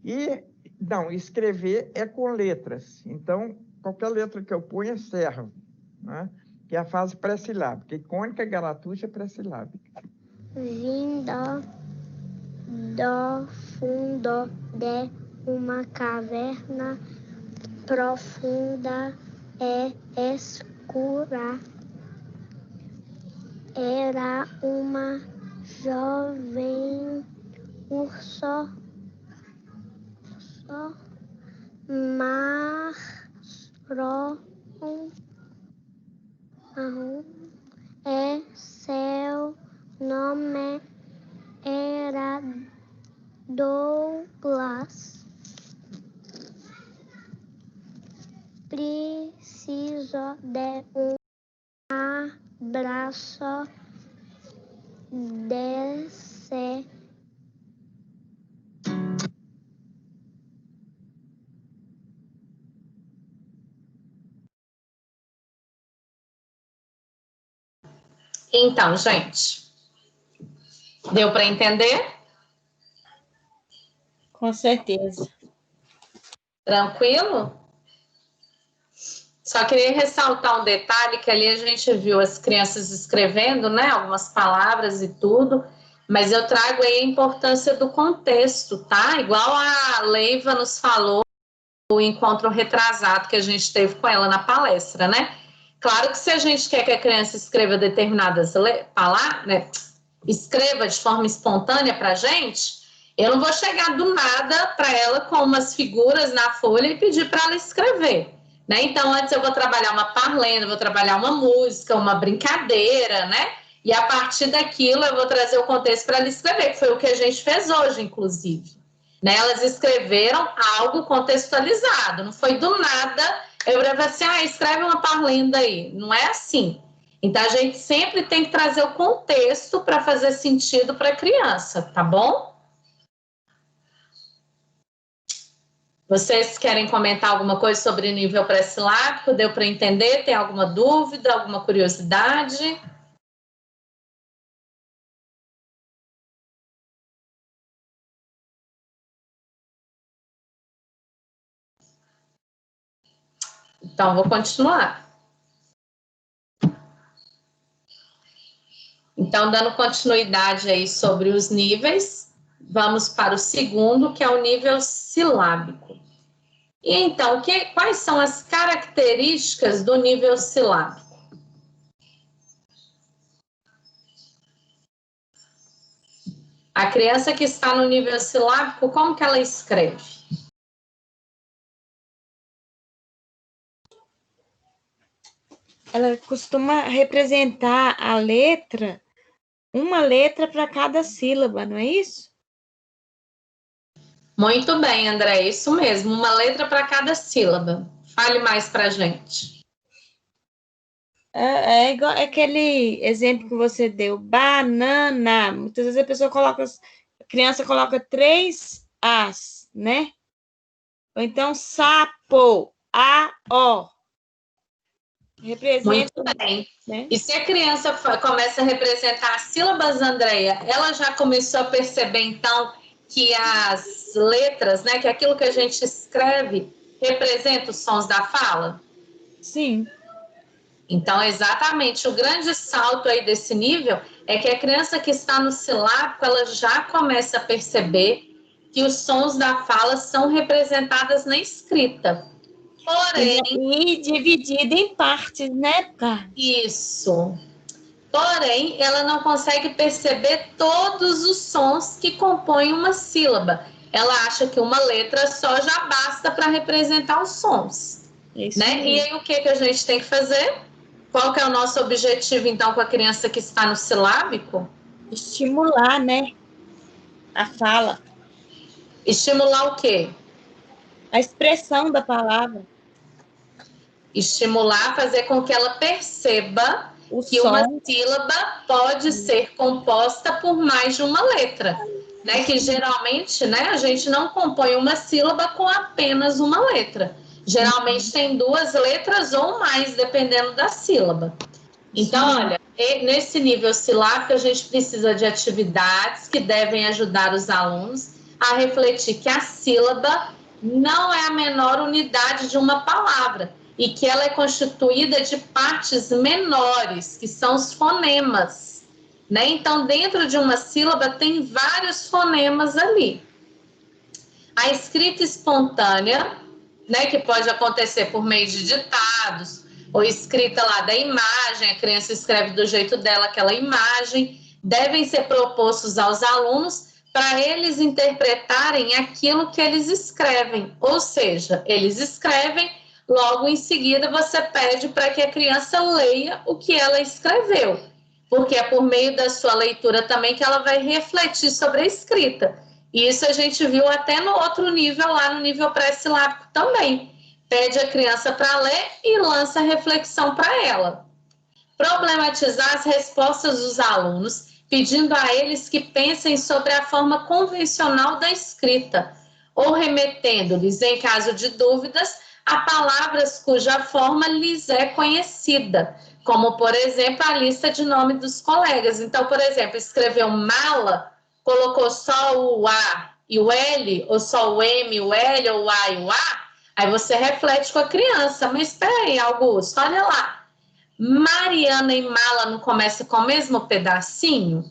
E, não, escrever é com letras. Então, qualquer letra que eu ponha serve, né? Que é a fase pré-silábica. Icônica, garatuja, pré-silábica. Vim do fundo de uma caverna profunda e escura. Era uma jovem urso marrom e seu nome era Douglas. Preciso de um abraço desse. Então, gente, deu para entender? Com certeza. Tranquilo? Só queria ressaltar um detalhe, que ali a gente viu as crianças escrevendo, né, algumas palavras e tudo, mas eu trago aí a importância do contexto, tá? Igual a Leiva nos falou, o encontro retrasado que a gente teve com ela na palestra, né? Claro que se a gente quer que a criança escreva determinadas palavras, né, escreva de forma espontânea para a gente, eu não vou chegar do nada para ela com umas figuras na folha e pedir para ela escrever, né? Então, antes eu vou trabalhar uma parlenda, vou trabalhar uma música, uma brincadeira, né? E a partir daquilo eu vou trazer o contexto para ela escrever, que foi o que a gente fez hoje, inclusive. Né? Elas escreveram algo contextualizado, não foi do nada eu falei assim, escreve uma parlenda aí. Não é assim. Então, a gente sempre tem que trazer o contexto para fazer sentido para a criança, tá bom? Vocês querem comentar alguma coisa sobre nível pré-silábico? Deu para entender? Tem alguma dúvida, alguma curiosidade? Então, vou continuar. Então, dando continuidade aí sobre os níveis, vamos para o segundo, que é o nível silábico. E então, quais são as características do nível silábico? A criança que está no nível silábico, como que ela escreve? Ela costuma representar a letra, uma letra para cada sílaba, não é isso? Muito bem, André, isso mesmo, uma letra para cada sílaba. Fale mais para a gente. É igual aquele exemplo que você deu, banana. Muitas vezes a criança coloca 3 As, né? Ou então sapo, A-O. Representa. Muito bem. Né? E se a criança começa a representar as sílabas, Andréia, ela já começou a perceber, então, que as letras, né, que aquilo que a gente escreve representa os sons da fala? Sim. Então, exatamente, o grande salto aí desse nível é que a criança que está no silábico, ela já começa a perceber que os sons da fala são representados na escrita. Porém... E dividida em partes, né, Carla? Isso. Porém, ela não consegue perceber todos os sons que compõem uma sílaba. Ela acha que uma letra só já basta para representar os sons. Isso né? mesmo. E aí, o que a gente tem que fazer? Qual que é o nosso objetivo, então, com a criança que está no silábico? Estimular, né? A fala. Estimular o quê? A expressão da palavra. Estimular, fazer com que ela perceba que som. uma sílaba pode ser composta por mais de uma letra. Né? Que geralmente, né, a gente não compõe uma sílaba com apenas uma letra. Geralmente tem 2 letras ou mais, dependendo da sílaba. Então, olha, nesse nível silábico, a gente precisa de atividades que devem ajudar os alunos a refletir que a sílaba não é a menor unidade de uma palavra e que ela é constituída de partes menores, que são os fonemas, né? Então, dentro de uma sílaba tem vários fonemas ali. A escrita espontânea, né, que pode acontecer por meio de ditados, ou escrita lá da imagem, a criança escreve do jeito dela aquela imagem, devem ser propostos aos alunos para eles interpretarem aquilo que eles escrevem. Ou seja, eles escrevem, logo em seguida você pede para que a criança leia o que ela escreveu, porque é por meio da sua leitura também que ela vai refletir sobre a escrita. E isso a gente viu até no outro nível, lá no nível pré-silábico também. Pede a criança para ler e lança a reflexão para ela. Problematizar as respostas dos alunos, pedindo a eles que pensem sobre a forma convencional da escrita, ou remetendo-lhes, em caso de dúvidas, a palavras cuja forma lhes é conhecida, como, por exemplo, a lista de nome dos colegas. Então, por exemplo, escreveu mala, colocou só o A e o L, ou só o M, o L, ou o A e o A, aí você reflete com a criança. Mas espera aí, Augusto, olha lá. Mariana e mala não começa com o mesmo pedacinho?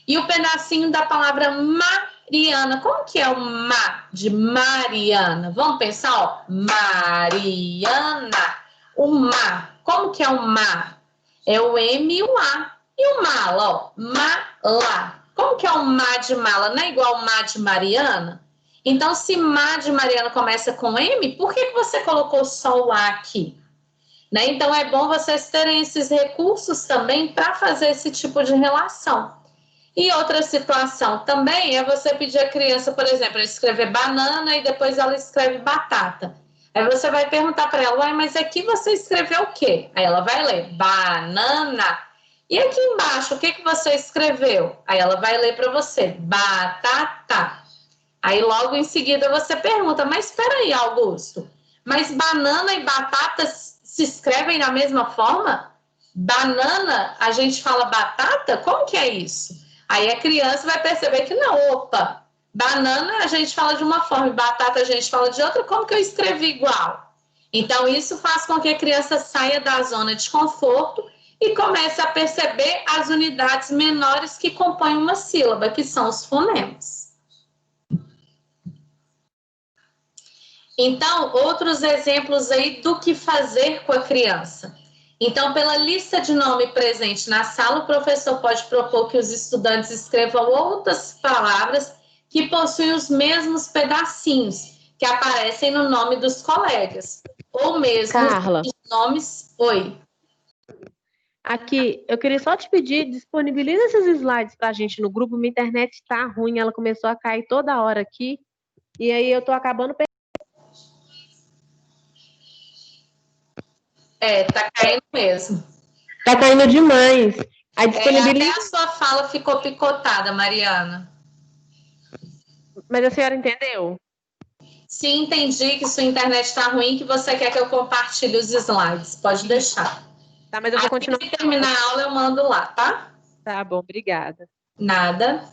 E o pedacinho da palavra Mariana, como que é o ma de Mariana? Vamos pensar, ó, Mariana, o ma, como que é o ma? É o M e o A. E o mala, ó, mala. Como que é o ma de mala? Não é igual o ma de Mariana? Então, se ma de Mariana começa com M, por que você colocou só o A aqui? Né? Então, é bom vocês terem esses recursos também para fazer esse tipo de relação. E outra situação também é você pedir à criança, por exemplo, escrever banana e depois ela escreve batata. Aí você vai perguntar para ela, mas aqui você escreveu o quê? Aí ela vai ler, banana. E aqui embaixo, o que você escreveu? Aí ela vai ler para você, batata. Aí logo em seguida você pergunta, mas espera aí, Augusto, mas banana e batata se escrevem da mesma forma? Banana, a gente fala batata? Como que é isso? Aí a criança vai perceber que não, opa, banana a gente fala de uma forma e batata a gente fala de outra, como que eu escrevi igual? Então, isso faz com que a criança saia da zona de conforto e comece a perceber as unidades menores que compõem uma sílaba, que são os fonemas. Então, outros exemplos aí do que fazer com a criança. Então, pela lista de nome presente na sala, o professor pode propor que os estudantes escrevam outras palavras que possuem os mesmos pedacinhos que aparecem no nome dos colegas. Ou mesmo Carla, os nomes... Oi. aqui, eu queria só te pedir, disponibiliza esses slides pra gente no grupo. Minha internet tá ruim, ela começou a cair toda hora aqui. E aí eu tô acabando... Tá caindo mesmo. Tá caindo demais. A disponibiliza... Até a sua fala ficou picotada, Mariana. Mas a senhora entendeu? Sim, entendi que sua internet está ruim, que você quer que eu compartilhe os slides. Pode deixar. Tá, mas eu vou continuar. Assim que terminar a aula, eu mando lá, tá? Tá bom, obrigada. Nada.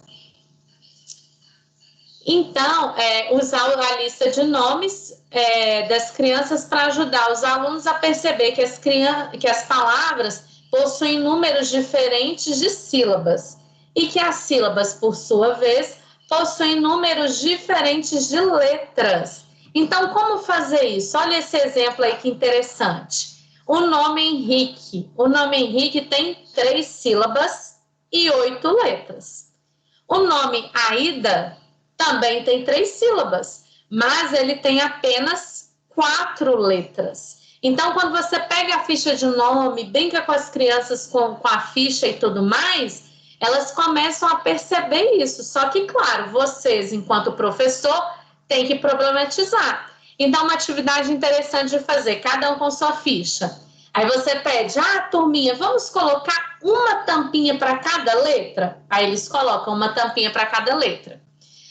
Então, usar a lista de nomes das crianças para ajudar os alunos a perceber que as palavras possuem números diferentes de sílabas e que as sílabas, por sua vez, possuem números diferentes de letras. Então, como fazer isso? Olha esse exemplo aí que interessante. O nome Henrique. O nome Henrique tem 3 sílabas e 8 letras. O nome Aida também tem 3 sílabas, mas ele tem apenas 4 letras. Então, quando você pega a ficha de nome, brinca com as crianças com a ficha e tudo mais, elas começam a perceber isso. Só que, claro, vocês, enquanto professor, têm que problematizar. Então, uma atividade interessante de fazer, cada um com sua ficha. Aí você pede, turminha, vamos colocar uma tampinha para cada letra? Aí eles colocam uma tampinha para cada letra.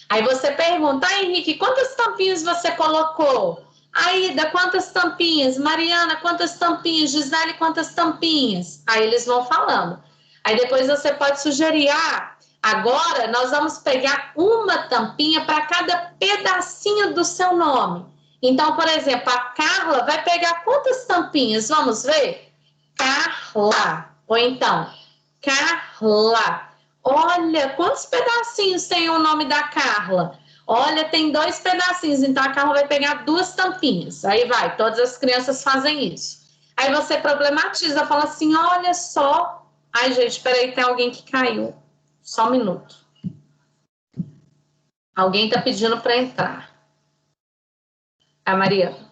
Aí você pergunta, Henrique, quantas tampinhas você colocou? Aida, quantas tampinhas? Mariana, quantas tampinhas? Gisele, quantas tampinhas? Aí eles vão falando. Aí depois você pode sugerir, agora nós vamos pegar uma tampinha para cada pedacinho do seu nome. Então, por exemplo, a Carla vai pegar quantas tampinhas? Vamos ver? Carla. Ou então, Carla. Olha, quantos pedacinhos tem o nome da Carla? Olha, tem 2 pedacinhos, então a Carla vai pegar 2 tampinhas. Aí vai, todas as crianças fazem isso. Aí você problematiza, fala assim, olha só. Ai, gente, peraí, tem alguém que caiu. Só um minuto. Alguém tá pedindo para entrar. A Mariana.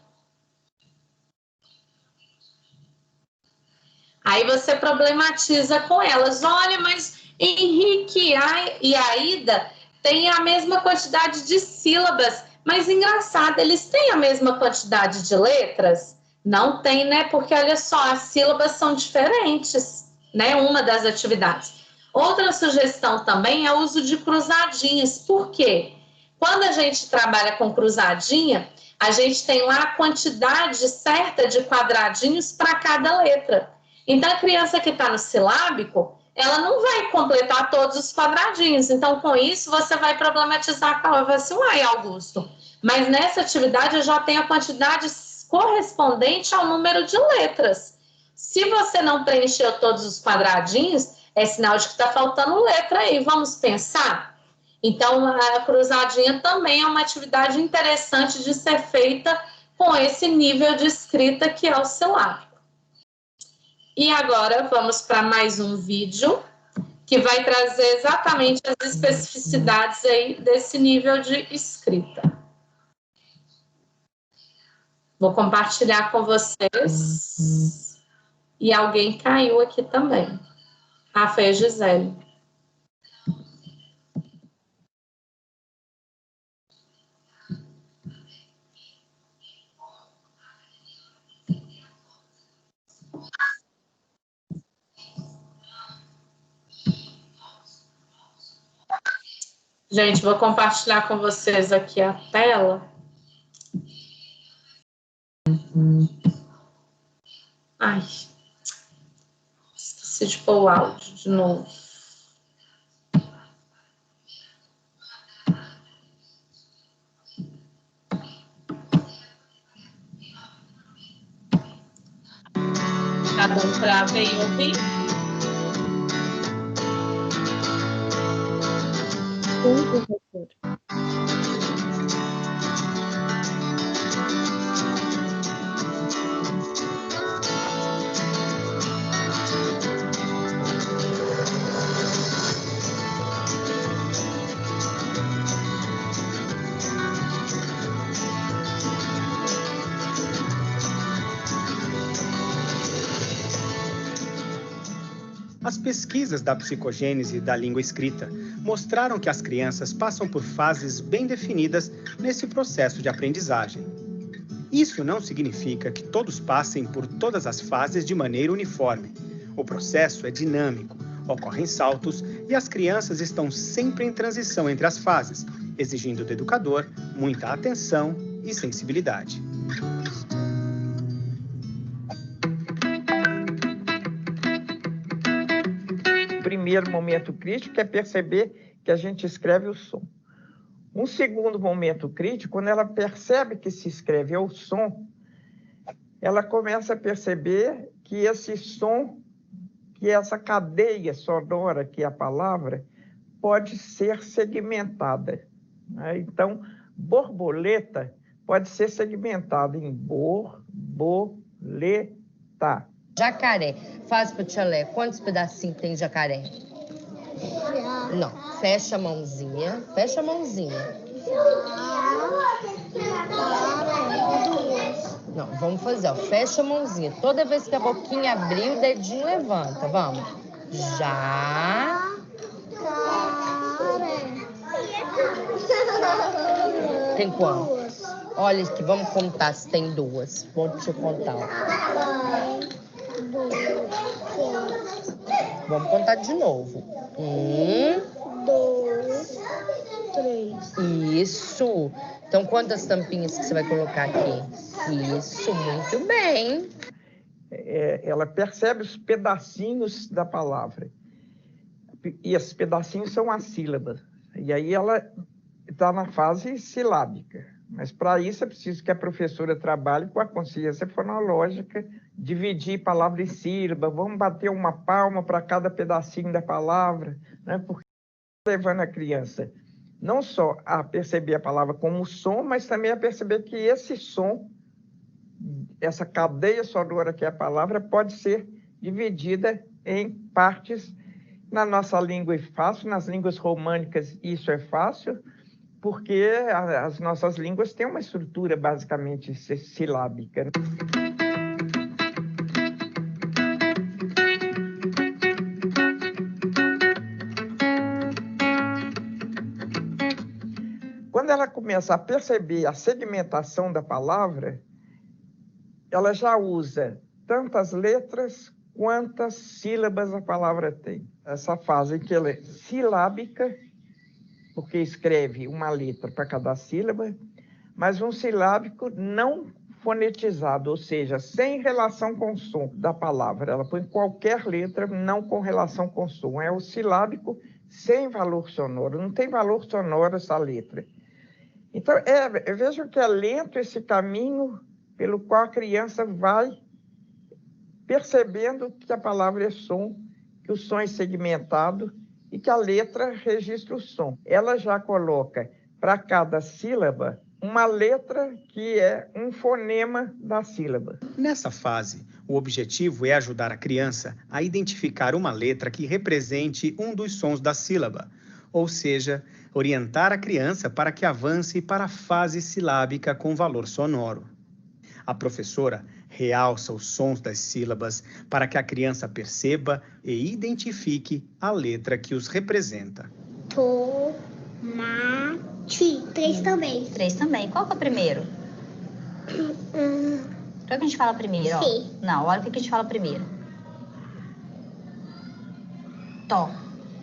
Aí você problematiza com elas. Olha, mas Henrique e Aida têm a mesma quantidade de sílabas, mas engraçado, eles têm a mesma quantidade de letras? Não tem, né? Porque olha só, as sílabas são diferentes, né? Uma das atividades. Outra sugestão também é o uso de cruzadinhas. Por quê? Quando a gente trabalha com cruzadinha, a gente tem lá a quantidade certa de quadradinhos para cada letra. Então, a criança que está no silábico, ela não vai completar todos os quadradinhos. Então, com isso, você vai problematizar com ela. Vai assim, Augusto, mas nessa atividade eu já tenho a quantidade correspondente ao número de letras. Se você não preencheu todos os quadradinhos, é sinal de que está faltando letra aí. Vamos pensar? Então, a cruzadinha também é uma atividade interessante de ser feita com esse nível de escrita que é o silábico. E agora vamos para mais um vídeo que vai trazer exatamente as especificidades aí desse nível de escrita. Vou compartilhar com vocês. E alguém caiu aqui também. Foi a Gisele. Gente, vou compartilhar com vocês aqui a tela. Ai, esqueci de pôr o áudio de novo. bom para ver e ouvir? Sim, professora. As pesquisas da psicogênese da língua escrita mostraram que as crianças passam por fases bem definidas nesse processo de aprendizagem. Isso não significa que todos passem por todas as fases de maneira uniforme. O processo é dinâmico, ocorrem saltos e as crianças estão sempre em transição entre as fases, exigindo do educador muita atenção e sensibilidade. O primeiro momento crítico é perceber que a gente escreve o som. Um segundo momento crítico, quando ela percebe que se escreve o som, ela começa a perceber que esse som, que essa cadeia sonora que é a palavra, pode ser segmentada. Então, borboleta pode ser segmentada em borboleta. Jacaré. Faz pro tchalé. Quantos pedacinhos tem jacaré? Não. Fecha a mãozinha. Fecha a mãozinha. Não, vamos fazer, ó. Fecha a mãozinha. Toda vez que a boquinha abrir, o dedinho levanta. Vamos. Já. Tem quantos? Olha aqui, vamos contar se tem duas. Vou te contar, ó. Vamos contar de novo. 1, 2, 3. Isso. Então, quantas tampinhas que você vai colocar aqui? Isso, muito bem. Ela percebe os pedacinhos da palavra. E esses pedacinhos são as sílabas. E aí ela está na fase silábica. Mas para isso é preciso que a professora trabalhe com a consciência fonológica, dividir palavra em sílaba, vamos bater uma palma para cada pedacinho da palavra, né? Porque levando a criança não só a perceber a palavra como som, mas também a perceber que esse som, essa cadeia sonora que é a palavra, pode ser dividida em partes. Na nossa língua é fácil, nas línguas românicas isso é fácil, porque as nossas línguas têm uma estrutura basicamente silábica. Quando ela começa a perceber a segmentação da palavra, ela já usa tantas letras quantas sílabas a palavra tem. Essa fase em que ela é silábica, porque escreve uma letra para cada sílaba, mas um silábico não fonetizado, ou seja, sem relação com o som da palavra. Ela põe qualquer letra não com relação com o som. É o silábico sem valor sonoro, não tem valor sonoro essa letra. Então, vejam que é lento esse caminho pelo qual a criança vai percebendo que a palavra é som, que o som é segmentado, e que a letra registra o som. Ela já coloca para cada sílaba uma letra que é um fonema da sílaba. Nessa fase, o objetivo é ajudar a criança a identificar uma letra que represente um dos sons da sílaba, ou seja, orientar a criança para que avance para a fase silábica com valor sonoro. A professora realça os sons das sílabas para que a criança perceba e identifique a letra que os representa. Tomate. 3 também. 3 também. Qual que é o primeiro? Qual que a gente fala primeiro? Ó? Não, olha o que a gente fala primeiro. Tó.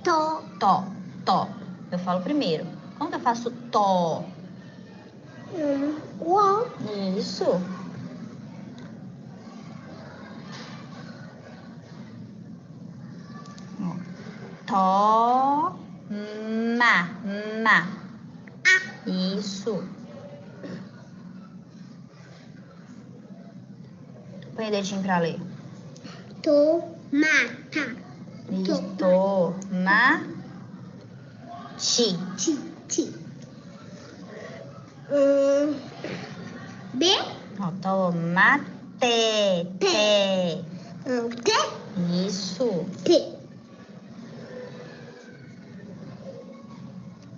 Tó. Tó. Tó. Eu falo primeiro. Como que eu faço tó? Uó. Isso. Tó, ma. Isso. Põe o dedinho pra ler. Tomata. Ti. B. Tomate. T. Isso. T.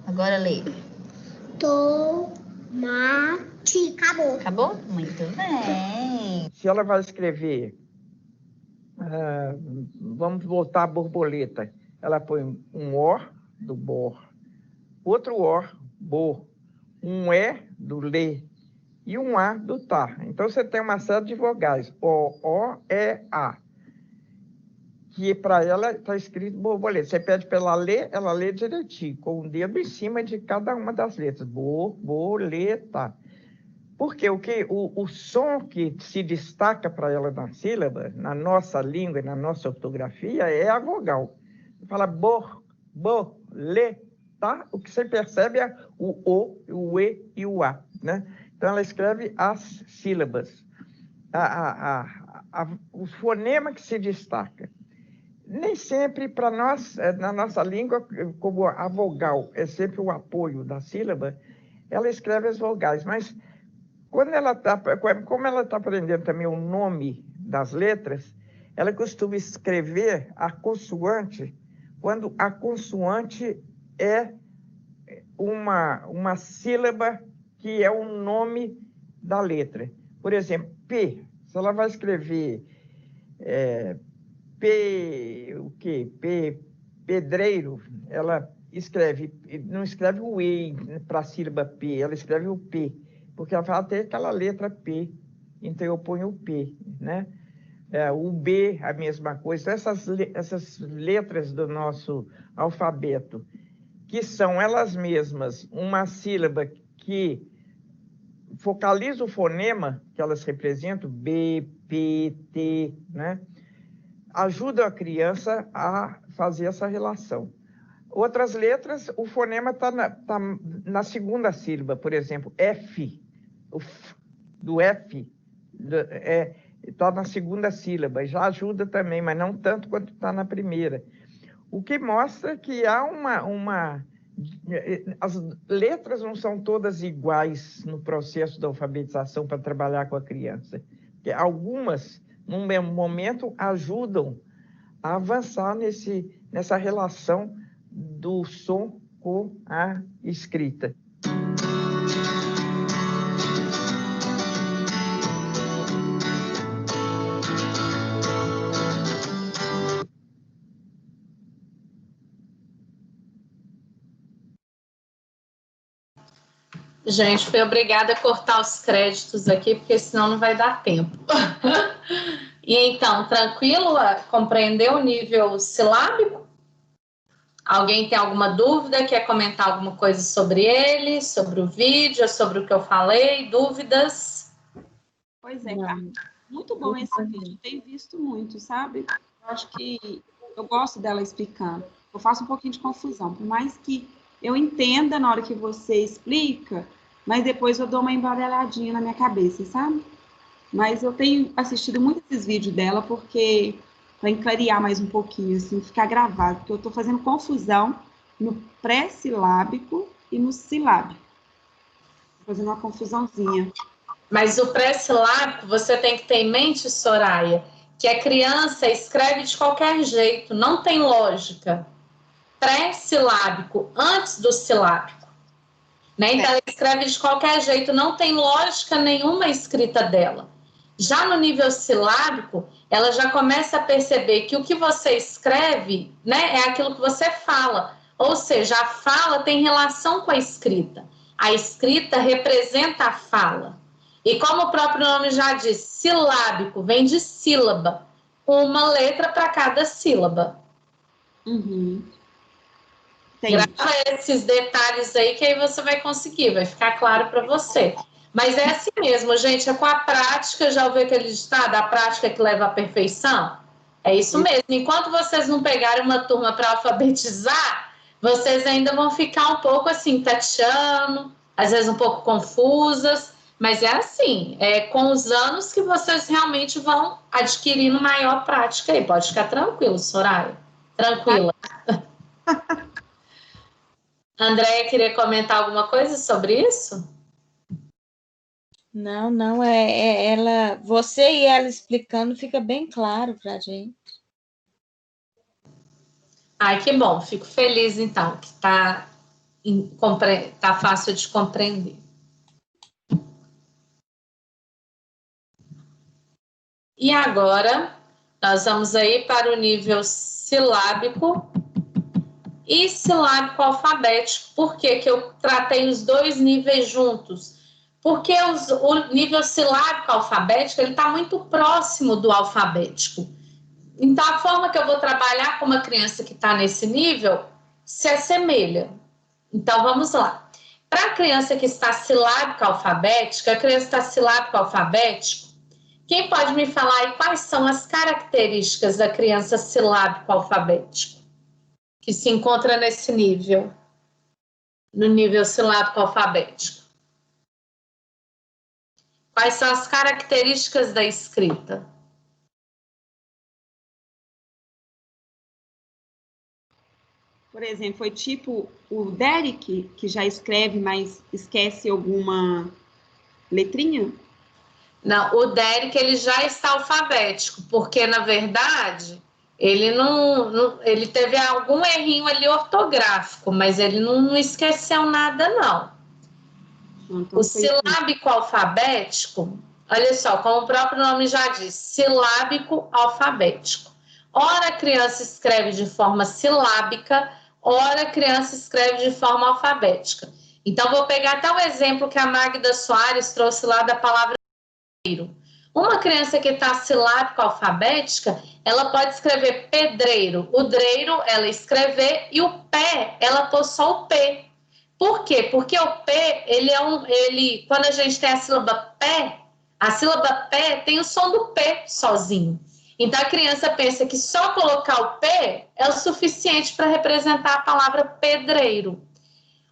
Agora lê. Tomate. Acabou? Muito bem. Se ela vai escrever, vamos voltar à borboleta, ela põe um O do bor, outro O, bo, um E do lê e um A do tá. Então, você tem uma série de vogais, O, E, A, que para ela está escrito borboleta. Você pede para ela lê direitinho, com o dedo em cima de cada uma das letras. Borboleta. Porque o som que se destaca para ela na sílaba, na nossa língua e na nossa ortografia, é a vogal. Você fala borboleta, o que você percebe é o O, o E e o A, né? Então, ela escreve as sílabas, o fonema que se destaca. Nem sempre, para nós, na nossa língua, como a vogal é sempre o apoio da sílaba, ela escreve as vogais, mas como ela está aprendendo também o nome das letras, ela costuma escrever a consoante quando a consoante é uma sílaba que é o nome da letra. Por exemplo, P. Se ela vai escrever pedreiro, ela não escreve o E para a sílaba P, ela escreve o P, porque ela fala até aquela letra P, então eu ponho o P, né? O B, a mesma coisa. Então, essas letras do nosso alfabeto, que são elas mesmas uma sílaba que focaliza o fonema que elas representam, B, P, T, né? Ajuda a criança a fazer essa relação. Outras letras, o fonema está na segunda sílaba, por exemplo, F, o F do F está na segunda sílaba, já ajuda também, mas não tanto quanto está na primeira. O que mostra que há as letras não são todas iguais no processo da alfabetização para trabalhar com a criança. Porque algumas, num mesmo momento, ajudam a avançar nessa relação do som com a escrita. Gente, fui obrigada a cortar os créditos aqui, porque senão não vai dar tempo. E então, tranquilo? Compreendeu o nível silábico? Alguém tem alguma dúvida? Quer comentar alguma coisa sobre ele, sobre o vídeo, sobre o que eu falei? Dúvidas? Pois é, Carla. Muito bom esse vídeo. Tenho visto muito, sabe? Eu acho que eu gosto dela explicando. Eu faço um pouquinho de confusão, por mais que eu entenda na hora que você explica, mas depois eu dou uma embaralhadinha na minha cabeça, sabe? Mas eu tenho assistido muito esses vídeos dela porque para clarear mais um pouquinho, assim, ficar gravado, porque eu estou fazendo confusão no pré-silábico e no silábico. Fazendo uma confusãozinha. Mas o pré-silábico, você tem que ter em mente, Soraya, que a criança escreve de qualquer jeito, não tem lógica. Pré-silábico, antes do silábico. Né? Então, ela escreve de qualquer jeito, não tem lógica nenhuma a escrita dela. Já no nível silábico, ela já começa a perceber que o que você escreve, né, é aquilo que você fala. Ou seja, a fala tem relação com a escrita. A escrita representa a fala. E como o próprio nome já diz, silábico vem de sílaba. Uma letra para cada sílaba. Uhum. Grava esses detalhes aí que aí você vai conseguir, vai ficar claro para você. Mas é assim mesmo, gente, é com a prática, já ouviu aquele ditado, a prática que leva à perfeição? É isso mesmo. Enquanto vocês não pegarem uma turma para alfabetizar, vocês ainda vão ficar um pouco assim, tateando, às vezes um pouco confusas, Mas é assim, com os anos que vocês realmente vão adquirindo maior prática aí. Pode ficar tranquilo, Soraya. Tranquila. Andréia, queria comentar alguma coisa sobre isso? Não, ela, você e ela explicando fica bem claro pra gente. Ai, que bom, fico feliz então, que tá fácil de compreender. E agora, nós vamos aí para o nível silábico e silábico alfabético. Por que que eu tratei os dois níveis juntos? Porque o nível silábico alfabético, ele está muito próximo do alfabético. Então, a forma que eu vou trabalhar com uma criança que está nesse nível se assemelha. Então, vamos lá. Para a criança que está silábica alfabética, a criança está silábico alfabético, quem pode me falar aí quais são as características da criança silábico alfabético que se encontra nesse nível, no nível silábico alfabético? Quais são as características da escrita? Por exemplo, foi tipo o Derek, que já escreve, mas esquece alguma letrinha? Não, o Derek, ele já está alfabético, porque, na verdade, ele ele teve algum errinho ali ortográfico, mas ele não esqueceu nada, não. Então, o silábico alfabético, olha só, como o próprio nome já diz, silábico alfabético. Ora a criança escreve de forma silábica, ora a criança escreve de forma alfabética. Então, vou pegar até o exemplo que a Magda Soares trouxe lá da palavra pedreiro. Uma criança que está silábico alfabética, ela pode escrever pedreiro. O dreiro, ela escrever, e o pé, ela pôr só o P. Por quê? Porque o P, quando a gente tem a sílaba pé tem o som do P sozinho. Então, a criança pensa que só colocar o P é o suficiente para representar a palavra pedreiro.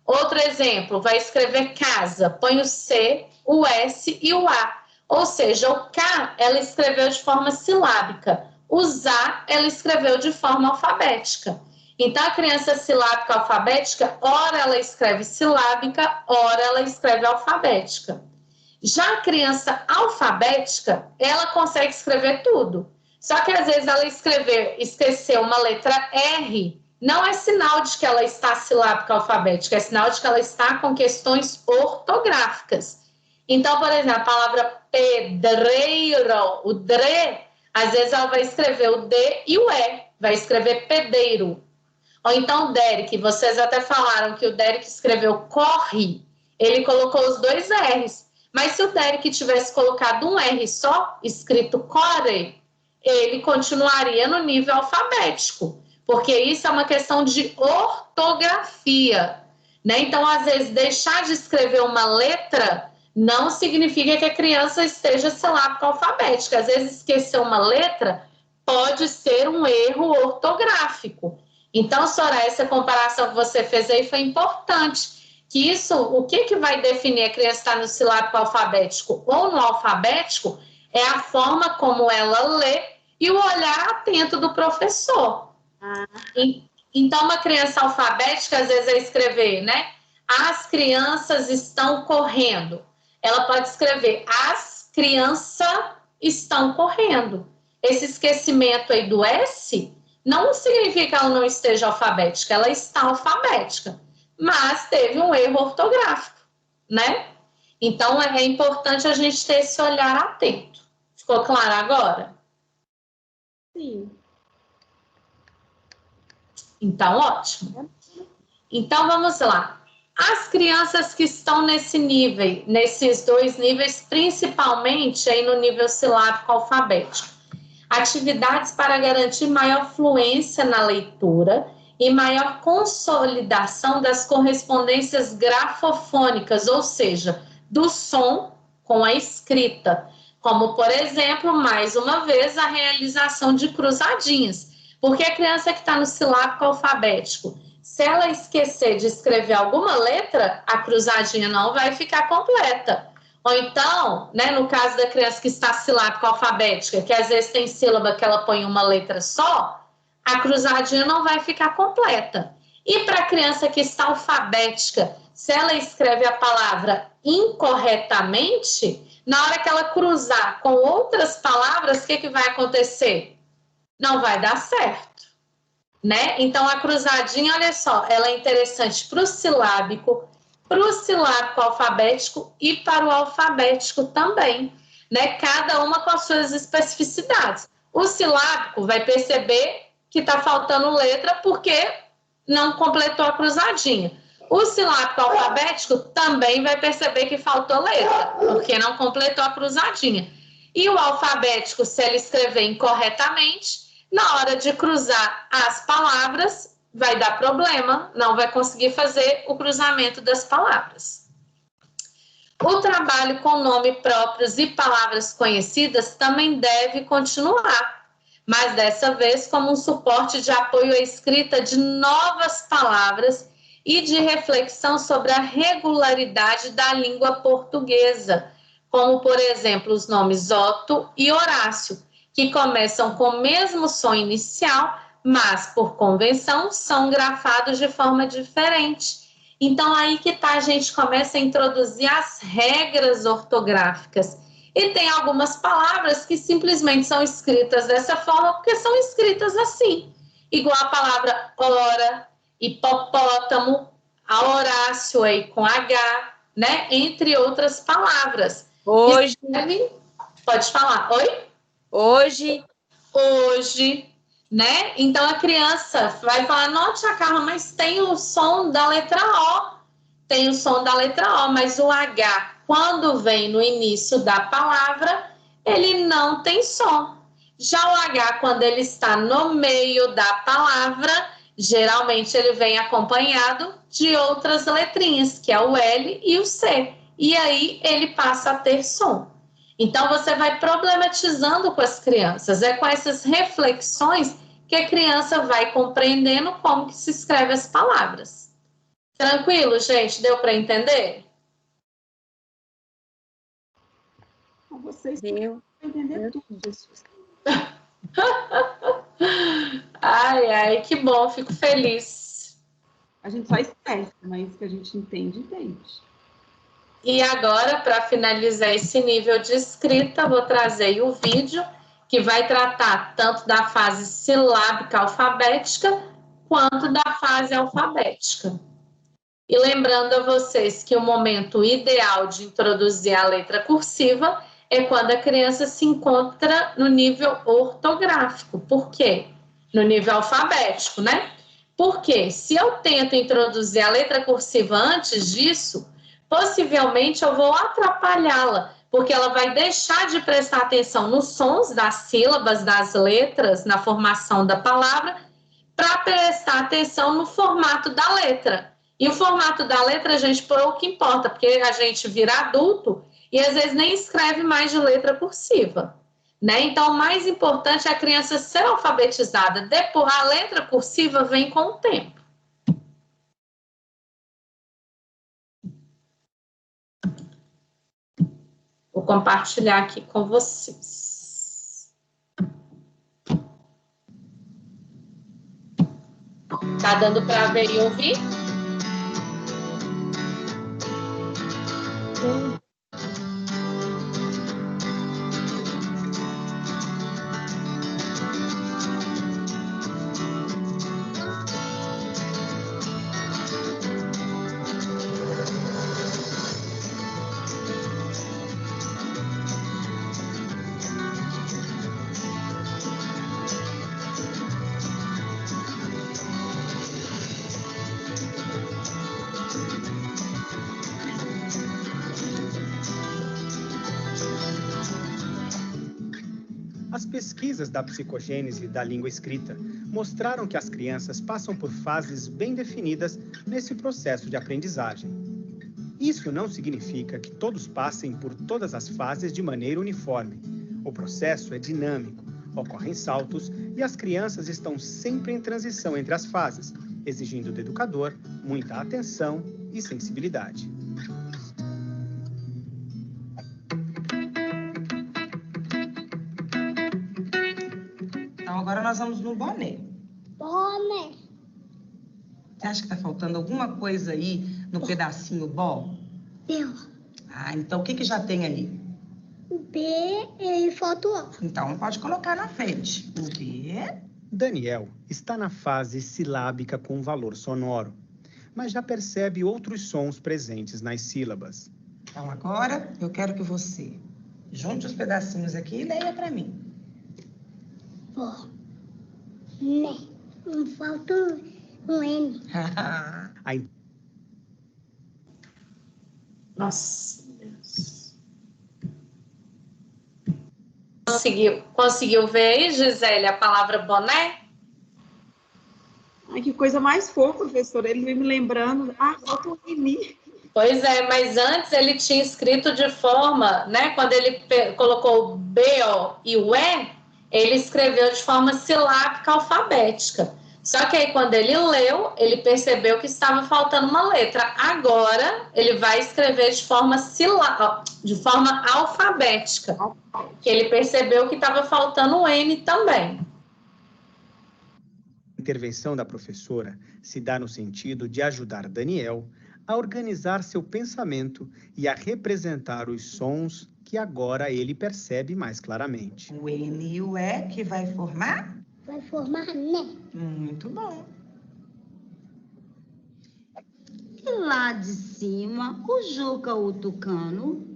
Outro exemplo, vai escrever casa, põe o C, o S e o A. Ou seja, o K, ela escreveu de forma silábica. O ZA, ela escreveu de forma alfabética. Então, a criança silábica alfabética, ora ela escreve silábica, ora ela escreve alfabética. Já a criança alfabética, ela consegue escrever tudo. Só que, às vezes, ela esqueceu uma letra R, não é sinal de que ela está silábica alfabética, é sinal de que ela está com questões ortográficas. Então, por exemplo, a palavra pedreiro, o dre, às vezes ela vai escrever o D e o E, vai escrever pedeiro. Ou então o Derek, vocês até falaram que o Derek escreveu corre, ele colocou os dois R's. Mas se o Derek tivesse colocado um R só, escrito core, ele continuaria no nível alfabético, porque isso é uma questão de ortografia, né? Então, às vezes, deixar de escrever uma letra não significa que a criança esteja silábica alfabética. Às vezes, esquecer uma letra pode ser um erro ortográfico. Então, Soraya, essa comparação que você fez aí foi importante. Que isso, o que vai definir a criança estar no silábico alfabético ou no alfabético é a forma como ela lê e o olhar atento do professor. Então, uma criança alfabética, às vezes, vai escrever, né? As crianças estão correndo. Ela pode escrever, as crianças estão correndo. Esse esquecimento aí do S não significa que ela não esteja alfabética, ela está alfabética, mas teve um erro ortográfico, né? Então, é importante a gente ter esse olhar atento. Ficou claro agora? Sim. Então, ótimo. Então, vamos lá. As crianças que estão nesses dois níveis, principalmente aí no nível silábico alfabético. Atividades para garantir maior fluência na leitura e maior consolidação das correspondências grafofônicas, ou seja, do som com a escrita. Como, por exemplo, mais uma vez, a realização de cruzadinhas. Porque a criança que está no silábico alfabético, se ela esquecer de escrever alguma letra, a cruzadinha não vai ficar completa. Ou então, né, no caso da criança que está silábica alfabética, que às vezes tem sílaba que ela põe uma letra só, a cruzadinha não vai ficar completa. E para a criança que está alfabética, se ela escreve a palavra incorretamente, na hora que ela cruzar com outras palavras, o que vai acontecer? Não vai dar certo, né? Então, a cruzadinha, olha só, ela é interessante para o silábico alfabético e para o alfabético também, né? Cada uma com as suas especificidades. O silábico vai perceber que está faltando letra porque não completou a cruzadinha. O silábico alfabético também vai perceber que faltou letra, porque não completou a cruzadinha. E o alfabético, se ele escrever incorretamente, na hora de cruzar as palavras, vai dar problema, não vai conseguir fazer o cruzamento das palavras. O trabalho com nome próprios e palavras conhecidas também deve continuar, mas dessa vez como um suporte de apoio à escrita de novas palavras e de reflexão sobre a regularidade da língua portuguesa, como, por exemplo, os nomes Otto e Horácio, que começam com o mesmo som inicial, mas, por convenção, são grafados de forma diferente. Então, aí que tá, a gente começa a introduzir as regras ortográficas. E tem algumas palavras que simplesmente são escritas dessa forma, porque são escritas assim. Igual a palavra hora, hipopótamo, a Horácio aí com H, né? Entre outras palavras. Hoje. Pode falar. Oi? Hoje. Hoje, né? Então a criança vai falar, não, tia Carla, mas tem o som da letra O. Tem o som da letra O, mas o H, quando vem no início da palavra, ele não tem som. Já o H, quando ele está no meio da palavra, geralmente ele vem acompanhado de outras letrinhas, que é o L e o C. E aí ele passa a ter som. Então você vai problematizando com as crianças. É com essas reflexões que a criança vai compreendendo como que se escreve as palavras. Tranquilo, gente? Deu para entender? Vocês deu para entender tudo isso. Ai, ai, que bom, fico feliz. A gente só esquece, mas que a gente entende, entende. E agora, para finalizar esse nível de escrita, vou trazer o vídeo que vai tratar tanto da fase silábica alfabética quanto da fase alfabética. E lembrando a vocês que o momento ideal de introduzir a letra cursiva é quando a criança se encontra no nível ortográfico. Por quê? No nível alfabético, né? Porque se eu tento introduzir a letra cursiva antes disso, possivelmente eu vou atrapalhá-la, porque ela vai deixar de prestar atenção nos sons das sílabas, das letras, na formação da palavra, para prestar atenção no formato da letra. E o formato da letra, gente, pouco importa, porque a gente vira adulto e às vezes nem escreve mais de letra cursiva, né? Então, o mais importante é a criança ser alfabetizada. Depois, a letra cursiva vem com o tempo. Vou compartilhar aqui com vocês. Tá dando para ver e ouvir? As pesquisas da psicogênese da língua escrita mostraram que as crianças passam por fases bem definidas nesse processo de aprendizagem. Isso não significa que todos passem por todas as fases de maneira uniforme. O processo é dinâmico, ocorrem saltos e as crianças estão sempre em transição entre as fases, exigindo do educador muita atenção e sensibilidade. agora nós vamos no boné. Boné. Você acha que tá faltando alguma coisa aí no pedacinho bó? Deu. Ah, então o que já tem ali? O B e falta o O. Então pode colocar na frente. O B. Daniel está na fase silábica com valor sonoro, mas já percebe outros sons presentes nas sílabas. Então agora eu quero que você junte os pedacinhos aqui e leia para mim. Bó. Né. Falta um N. Nossa, Deus. Conseguiu ver aí, Gisele, a palavra boné? Ai, que coisa mais fofa, professora. Ele vem me lembrando. Ah, falta um N. Pois é, mas antes ele tinha escrito de forma, né? Quando ele colocou o B, O e o E, ele escreveu de forma silábica alfabética. Só que aí, quando ele leu, ele percebeu que estava faltando uma letra. Agora, ele vai escrever de forma alfabética. Que ele percebeu que estava faltando um N também. A intervenção da professora se dá no sentido de ajudar Daniel a organizar seu pensamento e a representar os sons que agora ele percebe mais claramente. O N e o E que vai formar? Vai formar né. Muito bom. E lá de cima, o Juca, o tucano,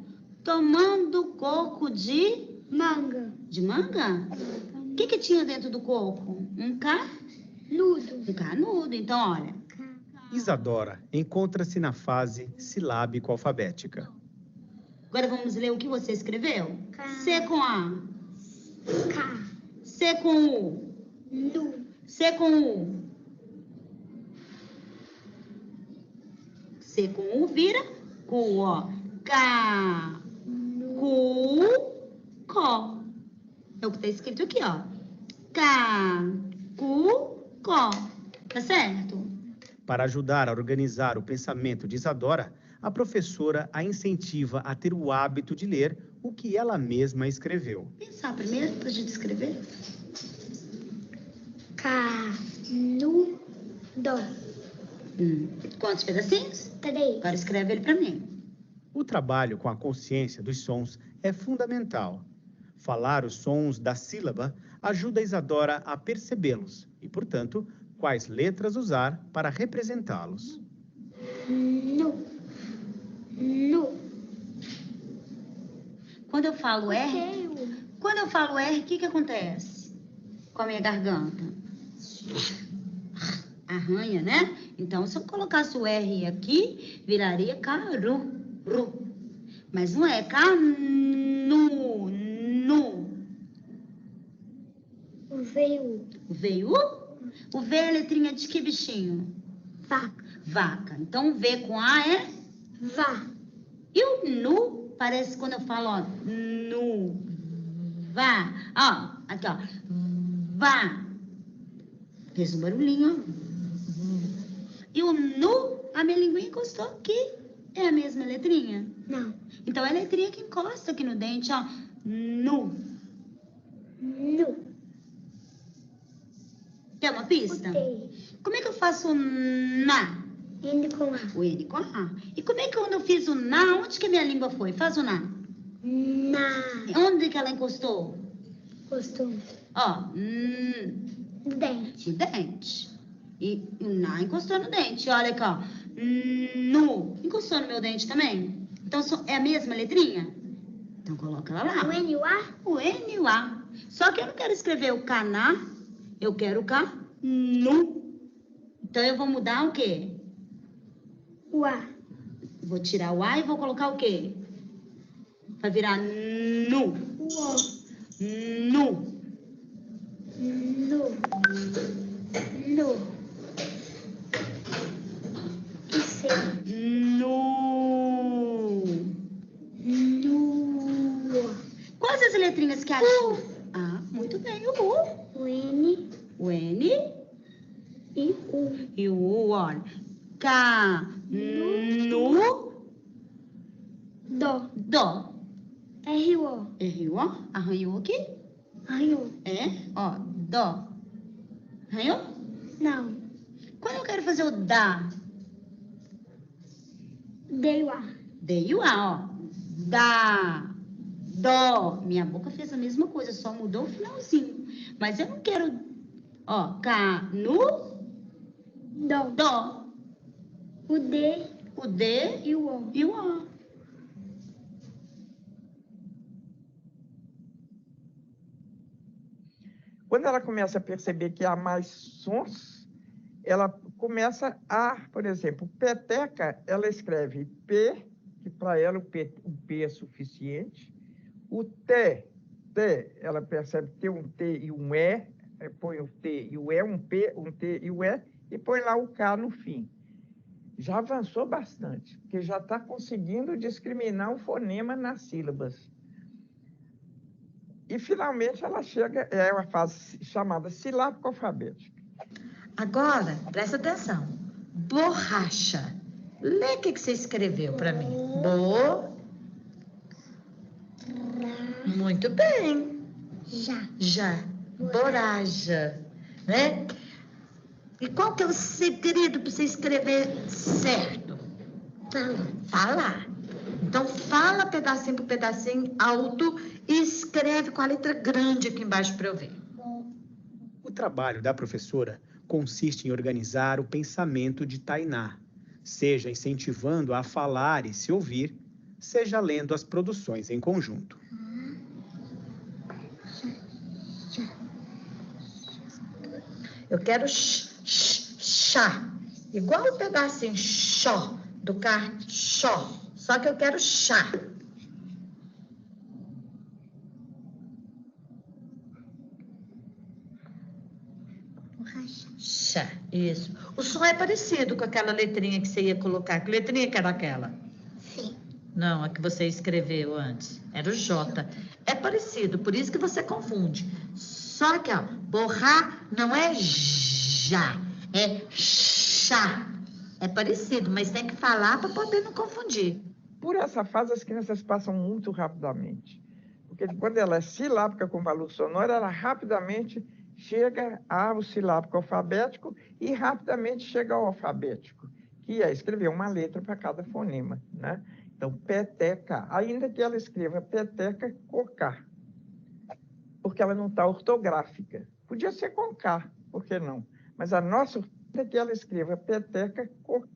tomando coco de... Manga. De manga? O que tinha dentro do coco? Um canudo. Um canudo. Então, olha. Isadora encontra-se na fase silábico-alfabética. Agora vamos ler o que você escreveu? C com A. K. C com U. Nu. C com U. C com U vira cu, ó. K. Cu. Có. É o que tá escrito aqui, ó. K. Cu. Có. Tá certo? Para ajudar a organizar o pensamento de Isadora, a professora a incentiva a ter o hábito de ler o que ela mesma escreveu. Pensar primeiro pra gente escrever. Canudo. Quantos pedacinhos? 3. Agora escreve ele pra mim. O trabalho com a consciência dos sons é fundamental. Falar os sons da sílaba ajuda a Isadora a percebê-los e, portanto, quais letras usar para representá-los. Nu. Quando eu falo R, o que acontece com a minha garganta? Arranha, né? Então, se eu colocasse o R aqui, viraria caru. Mas não é canu. Veio. O V é a letrinha de que bichinho? Vaca. Então, o V com A é? Vá. E o nu parece quando eu falo, ó, nu. Vá. Ó, aqui, ó. Vá. Fez um barulhinho, ó. E o nu, a minha linguinha encostou aqui. É a mesma letrinha? Não. Então, é a letrinha que encosta aqui no dente, ó. Nu. Quer uma pista? Como é que eu faço o na? N com A. O N com A. E como é que quando eu fiz o na, onde que minha língua foi? Faz o na. Na. Onde que ela encostou? Encostou. Ó. No dente. No dente. E o na encostou no dente. Olha aqui, ó. Nu. Encostou no meu dente também? Então é a mesma letrinha? Então coloca ela lá. O N e o A? O N e o A. Só que eu não quero escrever o caná. Eu quero o canu. Então eu vou mudar o quê? O A. Vou tirar o A e vou colocar o quê? Vai virar nu. O O. Nu. E C. Nu. Quais as letrinhas que acham? Ah, muito bem, o U. O N. O N. E U. E o U, olha. Ca. Nu. Dó. R-O. R-O. Arranhou aqui? Arranhou. É, ó. Dó. Arranhou? Não. Quando eu quero fazer o dá? D e o A. D e o A, ó. Dá. Dó. Minha boca fez a mesma coisa, só mudou o finalzinho. Mas eu não quero... Ó, cá, no... Dó. Dó. O D. O D. E o O. E o A. Quando ela começa a perceber que há mais sons, ela começa a, por exemplo, peteca, ela escreve P, que para ela o P é suficiente. O T, ela percebe que tem um T e um E, põe o T e o E, um P, um T e o E, e põe lá o K no fim. Já avançou bastante, porque já está conseguindo discriminar o fonema nas sílabas. E, finalmente, ela chega, é uma fase chamada silábica alfabética. Agora, presta atenção. Borracha. Lê o que você escreveu para mim. Muito bem. Já. Boraja. Né? E qual que é o segredo para você escrever certo? Falar. Então, fala pedacinho por pedacinho, alto, e escreve com a letra grande aqui embaixo para eu ver. O trabalho da professora consiste em organizar o pensamento de Tainá, seja incentivando-a a falar e se ouvir, seja lendo as produções em conjunto. Eu quero chá, igual o pedacinho xó do cachó, só que eu quero chá. Chá, isso. O som é parecido com aquela letrinha que você ia colocar. Que letrinha que era aquela? Sim. Não, a que você escreveu antes. Era o J. É parecido, por isso que você confunde. Só que, ó, borrar não é já, é chá. É parecido, mas tem que falar para poder não confundir. Por essa fase, as crianças passam muito rapidamente. Porque quando ela é silábica com valor sonoro, ela rapidamente chega ao silábico alfabético e rapidamente chega ao alfabético, que é escrever uma letra para cada fonema, né? Então, peteca, ainda que ela escreva peteca cocá, porque ela não está ortográfica. Podia ser com K, por que não? Mas a nossa é que ela escreva peteca cocá.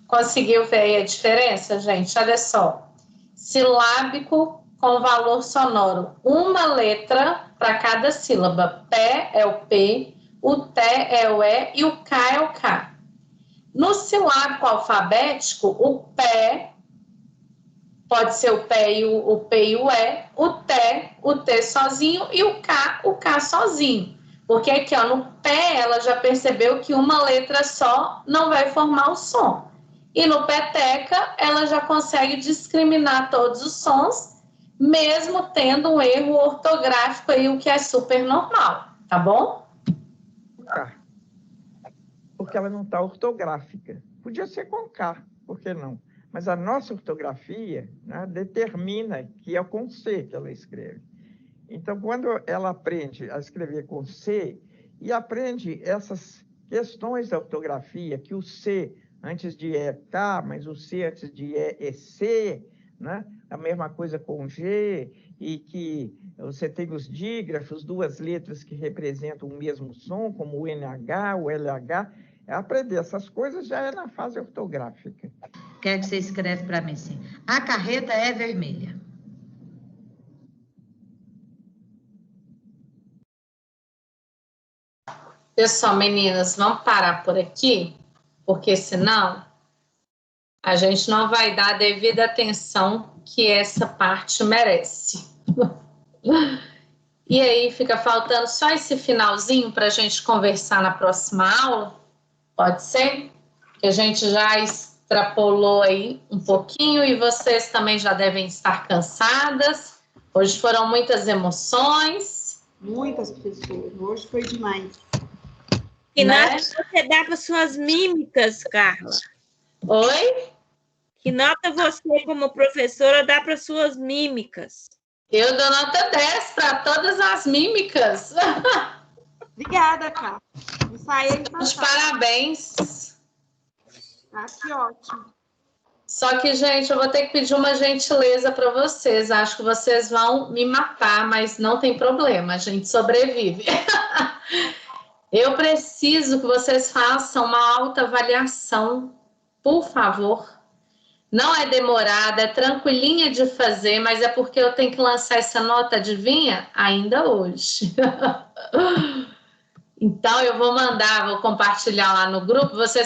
Conseguiu ver aí a diferença, gente? Olha só. Silábico com valor sonoro. Uma letra para cada sílaba. Pé é o P, o Té é o E e o K é o K. No silábico alfabético, o Pé pode ser o Pé e o P e o T sozinho e o K sozinho. Porque aqui, ó, no Pé, ela já percebeu que uma letra só não vai formar o som. E no peteca, ela já consegue discriminar todos os sons, mesmo tendo um erro ortográfico aí, o que é super normal, tá bom? Porque ela não está ortográfica. Podia ser com K, por que não? Mas a nossa ortografia, né, determina que é com C que ela escreve. Então, quando ela aprende a escrever com C e aprende essas questões da ortografia, que o C antes de E é K, mas o C antes de E é C, né? A mesma coisa com G, e que você tem os dígrafos, duas letras que representam o mesmo som, como o NH, o LH. Aprender essas coisas já é na fase ortográfica. Quer que você escreve para mim assim? A carreta é vermelha. Pessoal, meninas, vamos parar por aqui, porque senão a gente não vai dar a devida atenção que essa parte merece. E aí fica faltando só esse finalzinho para a gente conversar na próxima aula. Pode ser? Que a gente já extrapolou aí um pouquinho e vocês também já devem estar cansadas. Hoje foram muitas emoções. Muitas pessoas. Hoje foi demais. Que nada você dá para suas mímicas, Carla. Oi? Que nota você, como professora, dá para suas mímicas? Eu dou nota 10 para todas as mímicas. Obrigada, Cá. Os parabéns. Ah, que ótimo. Só que, gente, eu vou ter que pedir uma gentileza para vocês. Acho que vocês vão me matar, mas não tem problema, a gente sobrevive. Eu preciso que vocês façam uma autoavaliação, por favor. Não é demorada, é tranquilinha de fazer, mas é porque eu tenho que lançar essa nota, adivinha? Ainda hoje. Então, eu vou mandar, vou compartilhar lá no grupo. Vocês